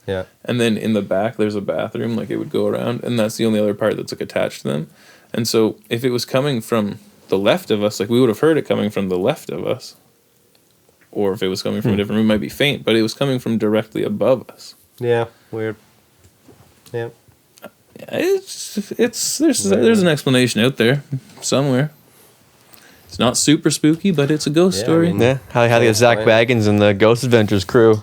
Yeah. And then in the back, there's a bathroom, like it would go around, and that's the only other part that's like attached to them. And so if it was coming from the left of us, like we would have heard it coming from the left of us. Or if it was coming from a different room, it might be faint, but it was coming from directly above us. Yeah. Weird. Yeah. There's an explanation out there somewhere. It's not super spooky, but it's a ghost Yeah, I story. mean- Yeah, how they get Zach Baggins and the Ghost Adventures crew.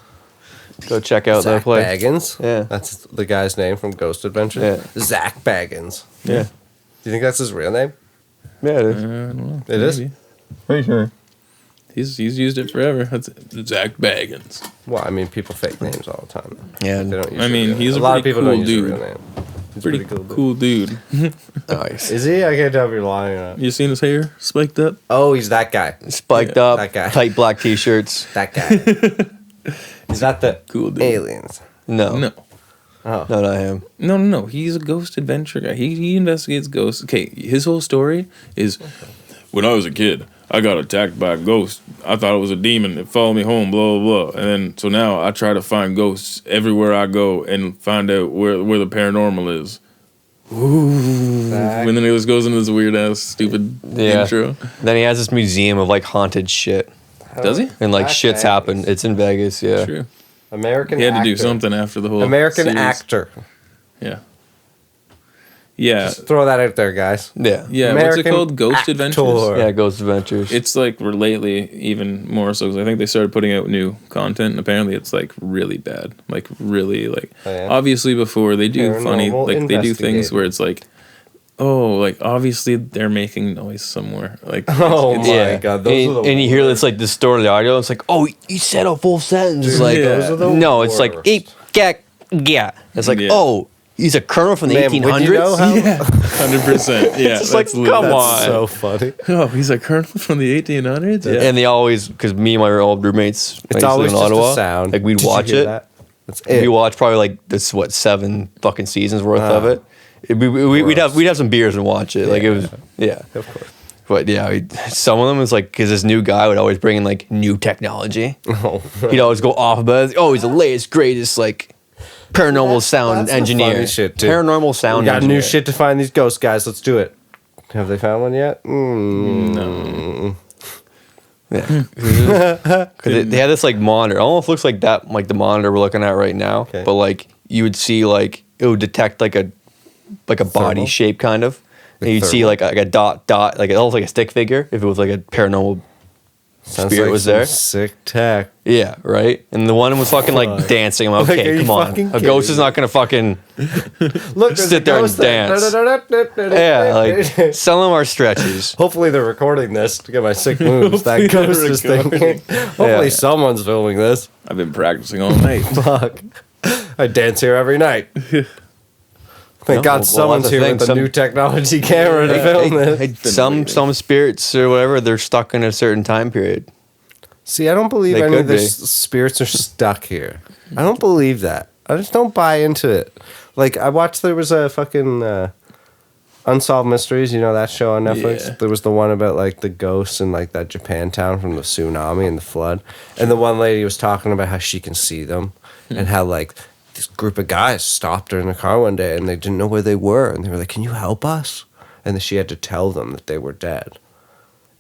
Go check out their Zach place. Baggins. Yeah. That's the guy's name from Ghost Adventures. Yeah. Zach Baggins. Yeah. Do you think that's his real name? Yeah, it is. I don't know. It is? Maybe. Pretty sure. He's used it forever. That's Zach Baggins. Well, I mean, people fake names all the time. Yeah. They don't use I mean, their real he's name. a lot of pretty people don't cool use their dude. real name. He's a Pretty cool dude. Nice. Is he? I can't tell if you're lying or not. You seen his hair spiked up? Oh, he's that guy. Spiked Yeah, up, that guy. tight black t-shirts. That guy. Is that the Cool dude. aliens? No. No. Oh. No, not him. No. He's a ghost adventure guy. He investigates ghosts. Okay, his whole story is when I was a kid, I got attacked by a ghost. I thought it was a demon. It followed me home, blah, blah, blah. And then, so now I try to find ghosts everywhere I go and find out where the paranormal is. Zach. And then it just goes into this weird ass, stupid Yeah. intro. Then he has this museum of like haunted shit. Does he? And like Zach shit's Baggins. happened. It's in Vegas, yeah. True. American He had to do actor. something after the whole American series. actor. Yeah. Yeah. Just throw that out there, guys. Yeah. Yeah. What's it American called? Ghost actor. Adventures? Yeah, Ghost Adventures. It's like lately even more so because I think they started putting out new content and apparently it's like really bad. Like really like Oh, yeah? obviously before they do funny Paranormal like they do things investigating. where it's like like obviously they're making noise somewhere. Like Oh it's- my yeah. God, those are the and you hear worst. this like distorted the audio. It's like, oh, you said a full sentence. It's like, those are the no, it's like, worst. yeah. It's like, Yeah. oh, he's a colonel from the Man, 1800s. would you know how? Yeah, 100%. Yeah, It's like, that's lit- come That's on. so funny. Oh, he's a colonel from the 1800s. Yeah, And they always, because me and my old roommates, when I It's used to always live just in Ottawa, a sound. like we'd Did you watch hear it. that? That's it. We watch probably like this 7 fucking seasons worth of it. We'd have some beers and watch it. Like it was Of course. But yeah, some of them was like because this new guy would always bring in like new technology. Oh. He'd always go off about it. Oh, he's the latest, greatest like paranormal sound That's the engineer. funny shit, too. Paranormal sound. We got engineer. new shit to find these ghosts, guys. Let's do it. Have they found one yet? no. Yeah, because they had this like monitor. It almost looks like that, like the monitor we're looking at right now. Okay. But like you would see like it would detect like a body Thermal? shape kind of. And Like you'd see thermal? like a dot, like almost like a stick figure if it was like a paranormal Sounds spirit like was some there. Sick tech. Yeah, right. And the one was fucking like dancing. I'm like, Like, are okay, you come on. fucking A ghost is kidding not gonna fucking Look, there's Sit a there and ghost there. dance. Yeah, like some of them are stretches. Hopefully they're recording this to get my sick moves. That Hopefully ghost they're is thinking. recording. Hopefully Yeah. someone's filming this. I've been practicing all night. Fuck. I dance here every night. Thank No, God well, someone's that's the here thing, with a some- new technology camera to film this. Some spirits or whatever, they're stuck in a certain time period. See, I don't believe They any of could the be. spirits are stuck here. I don't believe that. I just don't buy into it. Like, I watched, there was a fucking Unsolved Mysteries, you know that show on Netflix? Yeah. There was the one about, like, the ghosts in, like, that Japantown from the tsunami and the flood. And the one lady was talking about how she can see them and how, like, this group of guys stopped her in the car one day and they didn't know where they were. And they were like, can you help us? and then she had to tell them that they were dead.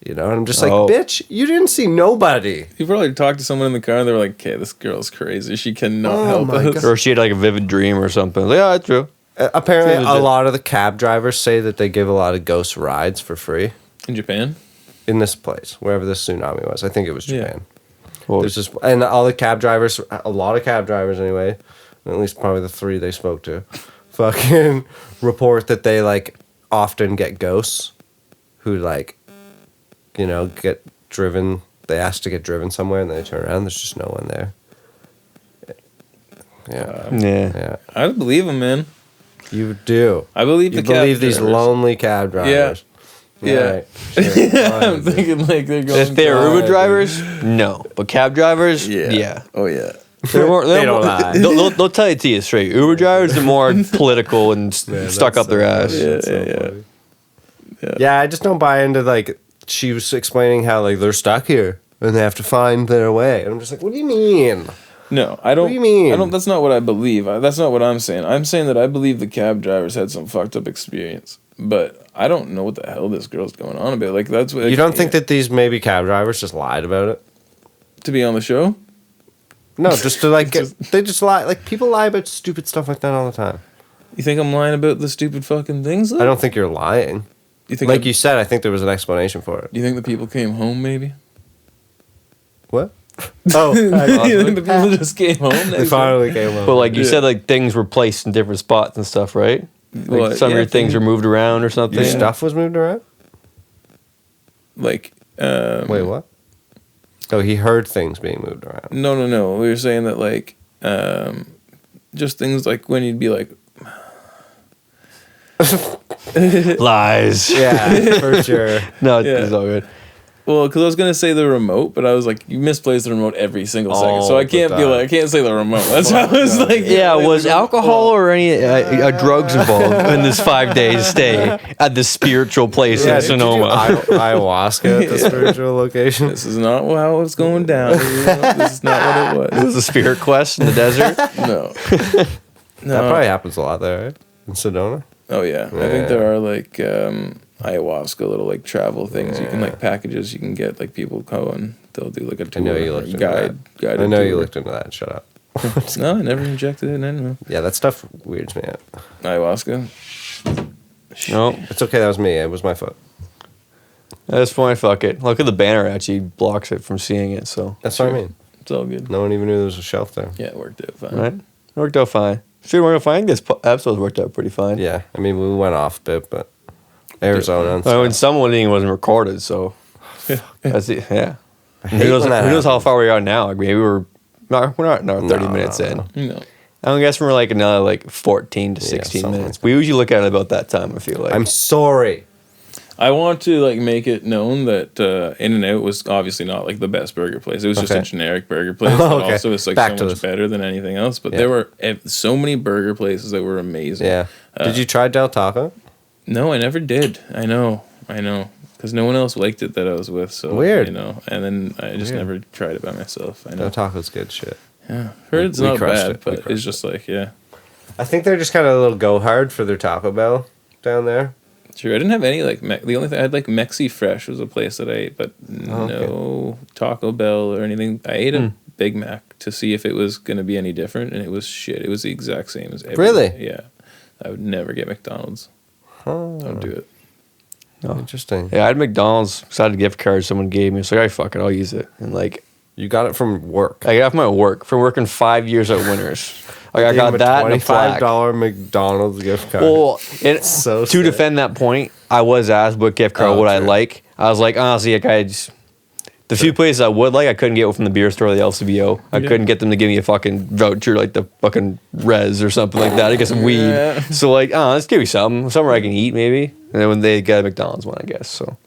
You know, and I'm just like, Oh. bitch, you didn't see nobody. You probably talked to someone in the car and they were like, okay, this girl's crazy. She cannot help my us. God. Or she had like a vivid dream or something. Like, yeah, that's true. Apparently, It's a legit. lot of the cab drivers say that they give a lot of ghost rides for free In Japan? in this place, wherever this tsunami was. I think it was Yeah. Japan. Well, There's just, and all the cab drivers, a lot of cab drivers anyway, at least probably the 3 they spoke to, fucking report that they like often get ghosts who like, you know, get driven. They ask to get driven somewhere and then they turn around. There's just no one there. Yeah, yeah. yeah. I believe him, man. You do. I believe You the cab believe these drivers. lonely cab drivers. Yeah. Right. Sure. I'm thinking like they're going. If they're God. Uber drivers, no. But cab drivers, yeah. Oh yeah. They're more, They don't lie. They'll tell it to you straight. Uber drivers are more political and stuck up their ass. Yeah, I just don't buy into like she was explaining how like they're stuck here and they have to find their way. And I'm just like, what do you mean? No, I don't. What do you mean? I don't. That's not what I believe. That's not what I'm saying. I'm saying that I believe the cab drivers had some fucked up experience, but I don't know what the hell this girl's going on about. Like that's what You don't think that these maybe cab drivers just lied about it? to be on the show? No, just to like they just lie. Like people lie about stupid stuff like that all the time. You think I'm lying about the stupid fucking things? Though? I don't think you're lying. You think? Like you said, I think there was an explanation for it. Do you think the people came home? Maybe. What? Oh, You think the people just came home? they next finally came But up. like you Yeah. said, like things were placed in different spots and stuff, right? Like Well, some of yeah, your things were moved around or something. Your stuff was moved around. Like. Wait, what? Oh, he heard things being moved around. No. We were saying that like, just things like when you'd be like, Lies. Yeah, for sure. No, Yeah. it's all good. well, because I was gonna say the remote, but I was like, you misplaced the remote every single second, so All I can't the be time. like, I can't say the remote. That's how I was like. Yeah, like, was the- alcohol or any drugs involved in this 5-day stay at this spiritual place Yeah, in did you do Sonoma? ayahuasca at the spiritual location. This is not how it's going down. This is not what it This was. is a spirit quest in the desert. No. That No. probably happens a lot there, right? In Sedona. Oh yeah. I think there are like ayahuasca little like travel things. You can like packages. You can get like people go and they'll do like a I tour. know you or looked into guide. that. Guided I know you tour. looked into that. Shut up. No, I never injected it. I don't know. Yeah, that stuff weirds me out. Ayahuasca. No, It's okay. That was me. It was my foot. at this point, fuck it. Look at the banner; actually blocks it from seeing it. So That's what I mean. It's all good. No one even knew there was a shelf there. Yeah, it worked out fine. right, it worked out fine. Sure, worked out fine. This episode's worked out pretty fine. Yeah, I mean we went off a bit, but Arizona. And I mean, stuff. someone didn't wasn't recorded, so that's it. Yeah. hate Who knows, when that who knows how happens. far we are now? Like, maybe we're not 30 minutes in. No. I guess we're like another like 14 to Yeah, 16 something minutes. like We usually look at it about that time, I feel like. I'm sorry. I want to like make it known that In-N-Out was obviously not like the best burger place. It was just a Okay. generic burger place. Oh, But okay. also it's like Back to so much this. better than anything else. But Yeah. there were so many burger places that were amazing. Yeah. Did you try Del Taco? No, I never did. I know. Because no one else liked it that I was with. So Weird. You know, and then I just Weird. never tried it by myself. I know. Del Taco's good shit. Yeah, heard it's We not crushed bad, it. We but it's crushed just like yeah. I think they're just kind of a little go hard for their Taco Bell down there. Sure, I didn't have any like the only thing I had like Mexi Fresh was a place that I ate, but Oh, okay. no Taco Bell or anything. I ate a Big Mac to see if it was gonna be any different, and it was shit. It was the exact same as Really? Yeah, I would never get McDonald's. Don't do it. Interesting. yeah, I had McDonald's, decided gift card someone gave me. It's like, all right, fuck it, I'll use it. And like, You got it from work. I got off my work from working 5 years at Winners. Like, I got that and a plaque. $25 McDonald's gift card. Well, it, So to sick. defend that point, I was asked what gift card Oh, would I true. like. I was like, honestly, like the few places I would like, I couldn't get it from the beer store or the LCBO. I Yeah. couldn't get them to give me a fucking voucher like the fucking Res or something like that. I get some weed. Yeah. So like, let's give me somewhere I can eat maybe. And then when they get a McDonald's one, I guess. So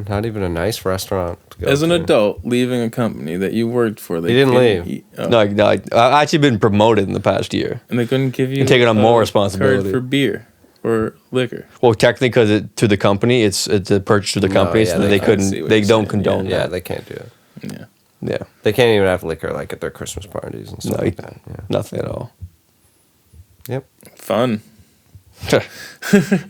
Not even a nice restaurant to go As an to. adult, leaving a company that you worked for, they You didn't couldn't leave. eat- oh, no, I've actually been promoted in the past year. and they couldn't give you And taking on more a responsibility. card for beer or liquor. Well, technically, because to the company, it's a purchase to the No, company, yeah, so they they can't couldn't, see what they you're don't saying, condone Yeah, that. they can't do it. Yeah. Yeah, They can't even have liquor like at their Christmas parties and stuff no, like that. Yeah. nothing at all. Yep. Fun.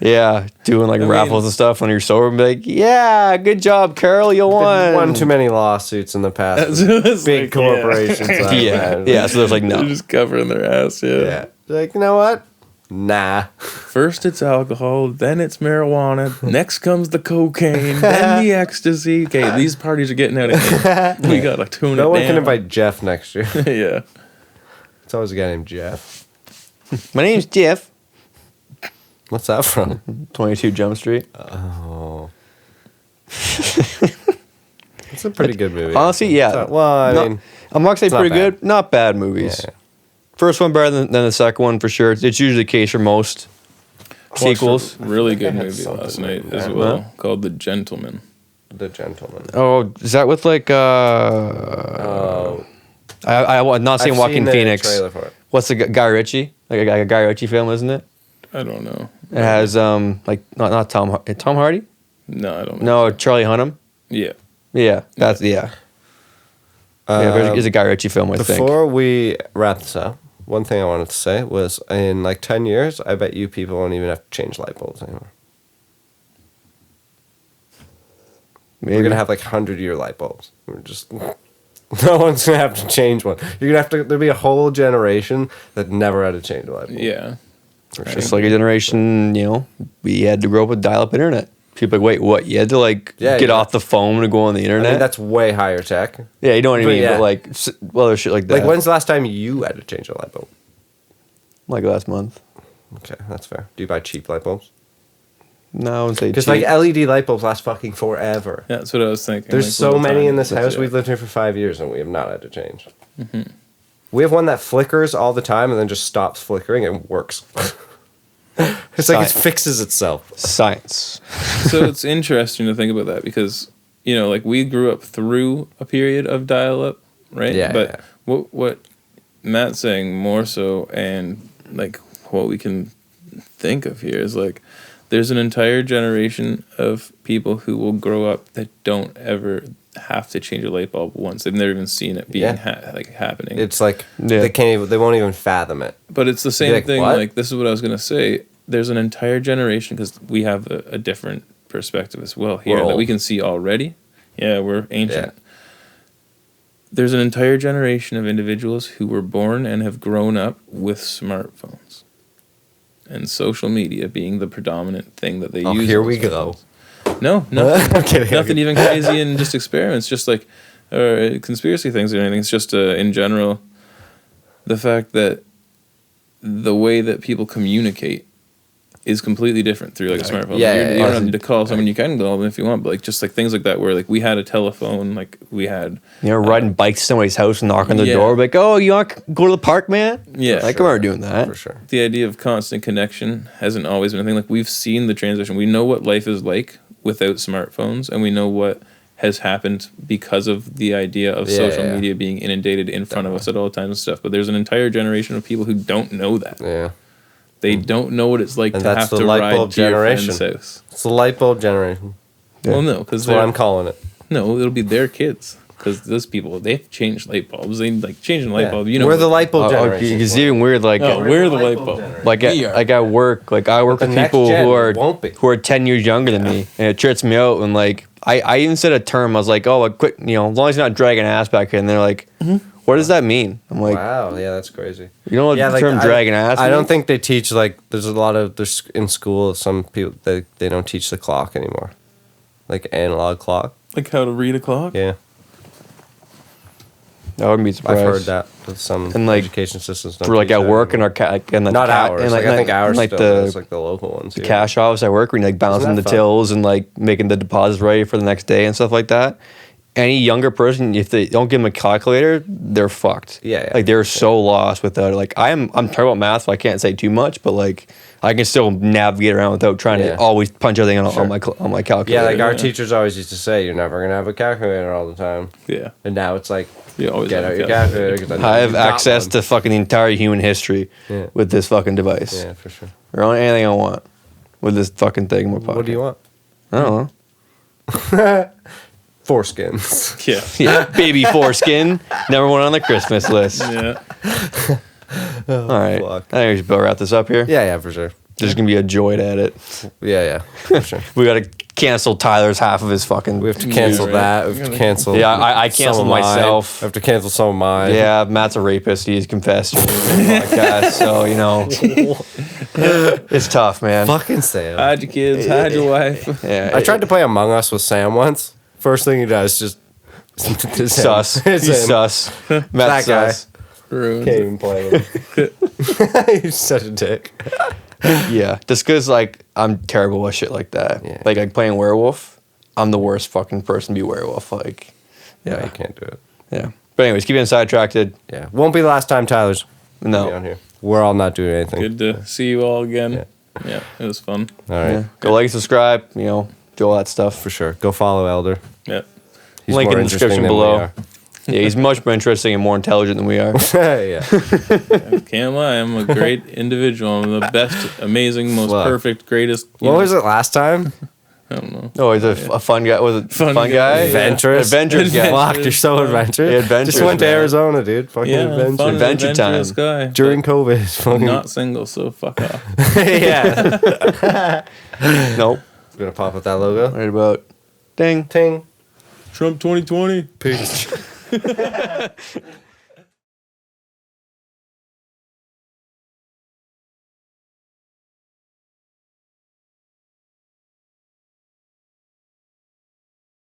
Yeah, doing like I raffles mean- and stuff when you're sober and be like, yeah, good job, Carol, you won. One too many lawsuits in the past. That's with what it's big like, corporations. I Yeah, imagine. yeah. So there's like They're no. just covering their ass. Yeah. Yeah. Like, you know what? Nah. First it's alcohol, then it's marijuana, next comes the cocaine, then the ecstasy. Okay, these parties are getting out of hand. We gotta tune No it one down. can invite Jeff next year. Yeah. It's always a guy named Jeff. My name's Jeff. What's that from? 22 Jump Street. Oh. It's a pretty good movie. Honestly, yeah. Well, I No- mean, I'm not gonna say it's not pretty bad. good. Not bad movies. yeah. First one better than the second one for sure. It's usually the case for most sequels. Really good I had movie something last night like as that. well, called The Gentleman. The Gentleman. Oh, is that with like Oh. I'm not saying I've Joaquin seen the Phoenix. trailer for it. What's the Guy Ritchie? Like a Guy Ritchie film, isn't it? I don't know. It has like not Tom Hardy? No, I don't know. No, Charlie Hunnam. Yeah. Yeah, that's yeah. It's a Guy Ritchie film, I think. Before we wrap this up, one thing I wanted to say was in like 10 years, I bet you people won't even have to change light bulbs anymore. Maybe. We're going to have like 100-year light bulbs. We're just... No one's going to have to change one. You're going to have to... There'll be a whole generation that never had to change a light bulb. Yeah. Just like a generation, we had to grow up with dial-up internet. People are like, wait, what? You had to Yeah, get yeah. off the phone to go on the I internet? mean, that's way higher tech. yeah, you know what I but mean? yeah. But like, other shit like that. Like, when's the last time you had to change a light bulb? Like last month. Okay, that's fair. Do you buy cheap light bulbs? No, I wouldn't say Because cheap. like LED light bulbs last fucking forever. Yeah, that's what I was thinking. There's like, so little many tiny- in this That's house. it. We've lived here for 5 years and we have not had to change. We have one that flickers all the time and then just stops flickering and works. It's like it Science. fixes itself. Science. So it's interesting to think about that because, like we grew up through a period of dial-up, right? Yeah, But yeah. what Matt's saying more so, and like what we can think of here is like there's an entire generation of people who will grow up that don't ever have to change a light bulb once. They've never even seen it being Yeah. happening. It's like Yeah. they won't even fathom it. But it's the same like, thing. "What?" Like this is what I was gonna say. There's an entire generation because we have a different perspective as well here We're that we old. can see already. Yeah, we're ancient. Yeah. There's an entire generation of individuals who were born and have grown up with smartphones, and social media being the predominant thing that they Oh, use. here on we those go. phones. No, nothing. I'm kidding. Nothing even crazy and just experiments, just like conspiracy things or anything. It's just in general the fact that the way that people communicate is completely different through like a smartphone. Yeah, you yeah, don't need to call someone. You can call them if you want, but like just like things like that where like we had a telephone, like we had Riding bikes to somebody's house and knocking on the Yeah. door, like, oh, you want to go to the park, man? Yeah. I can remember doing that. For sure. the idea of constant connection hasn't always been a thing. Like we've seen the transition. We know what life is like without smartphones, and we know what has happened because of the idea of social yeah. media being inundated in front of us at all times and stuff. But there's an entire generation of people who don't know that. Yeah. They don't know what it's like And to that's have the to light ride bulb to your generation. friend's house. It's the light bulb generation. Yeah. Well, no, because That's what I'm calling it. no, it'll be their kids. Because those people, they've changed light bulbs. They like changing a light Yeah. bulb. You know, We're the light bulb Oh, generation. it's even weird. Like, Oh, we're the light bulb. like at work, like I work But with the next people gen who are won't be. 10 years younger than me, and it trips me out. And like I even said a term. I was like, oh, quit. As long as you're not dragging ass back in. And they're like, what does that mean? I'm like, Wow, yeah, that's crazy. you know what the term dragging ass? I don't means? think they teach there's a lot of in school some people they don't teach the clock anymore, like analog clock. like how to read a clock. Yeah, I wouldn't be surprised. I've heard that with some And, like, education systems. For like at work and our and the not ours. and Like, I think ours like still the is like the local ones. the here. cash office I work, where you're like balancing the that fun? tills and like making the deposits ready for the next day and stuff like that. Any younger person, if they don't give them a calculator, they're fucked. Yeah. Like they're so lost without it. Like I'm terrible at math, so I can't say too much, but like I can still navigate around without trying Yeah. to always punch everything on, Sure. on my calculator. Yeah, like our Yeah. teachers always used to say, you're never gonna have a calculator all the time. Yeah. And now it's like, You always get have out a your calculator. calculator. 'cause know I have you've got access one. to fucking the entire human history Yeah. with this fucking device. Yeah, for sure. Or on anything I want with this fucking thing in my pocket. What do you want? I don't know. Foreskins. Yeah. Yeah, baby foreskin. Number one on the Christmas list. Yeah. All right. fuck. I think we should wrap this up here. Yeah, for sure. There's gonna be a joy to edit. Yeah, for sure. We gotta cancel Tyler's half of his fucking. We have to cancel right. that. We have to cancel. Yeah, I canceled some of mine. myself. I have to cancel some of mine. Yeah, Matt's a rapist. He's confessed during the podcast, so you know, it's tough, man. Fucking Sam. Hide your kids, hide your wife. Yeah, I tried to play Among Us with Sam once. First thing he does is just sus. It's He's him. sus. Matt's That guy. sus. Ruins Can't it. even play him. He's such a dick. Yeah, just because like I'm terrible at shit like that. Yeah. Like playing werewolf, I'm the worst fucking person to be werewolf. Like, Yeah, yeah, you can't do it. yeah. But anyways, keep getting sidetracked. Yeah, won't be the last time Tyler's No. be on here. We're all not doing anything. Good to see you all again. Yeah. Yeah, it was fun. All right, Yeah. Go like and subscribe. You know, do all that stuff. for sure. Go follow Elder. Yeah. He's Link more in the interesting description than we below. are. Yeah, he's much more interesting and more intelligent than we are. Yeah. Can't lie, I'm a great individual. I'm the best, amazing, most Look. perfect, greatest. What was it last time? I don't know. Oh, he's a fun guy. Was it Fun fun, guy, guy? yeah. Adventurous. Adventurous guy. Fuck, you're so adventurous. Yeah, adventurous, Just went to man. Arizona, dude. Fucking Yeah, adventure. fun Adventure adventurous time. guy. During but COVID. Fucking not single, so fuck off. yeah. Nope. Gonna pop up that logo. Right about. Ding. Ting. Trump 2020. Peace.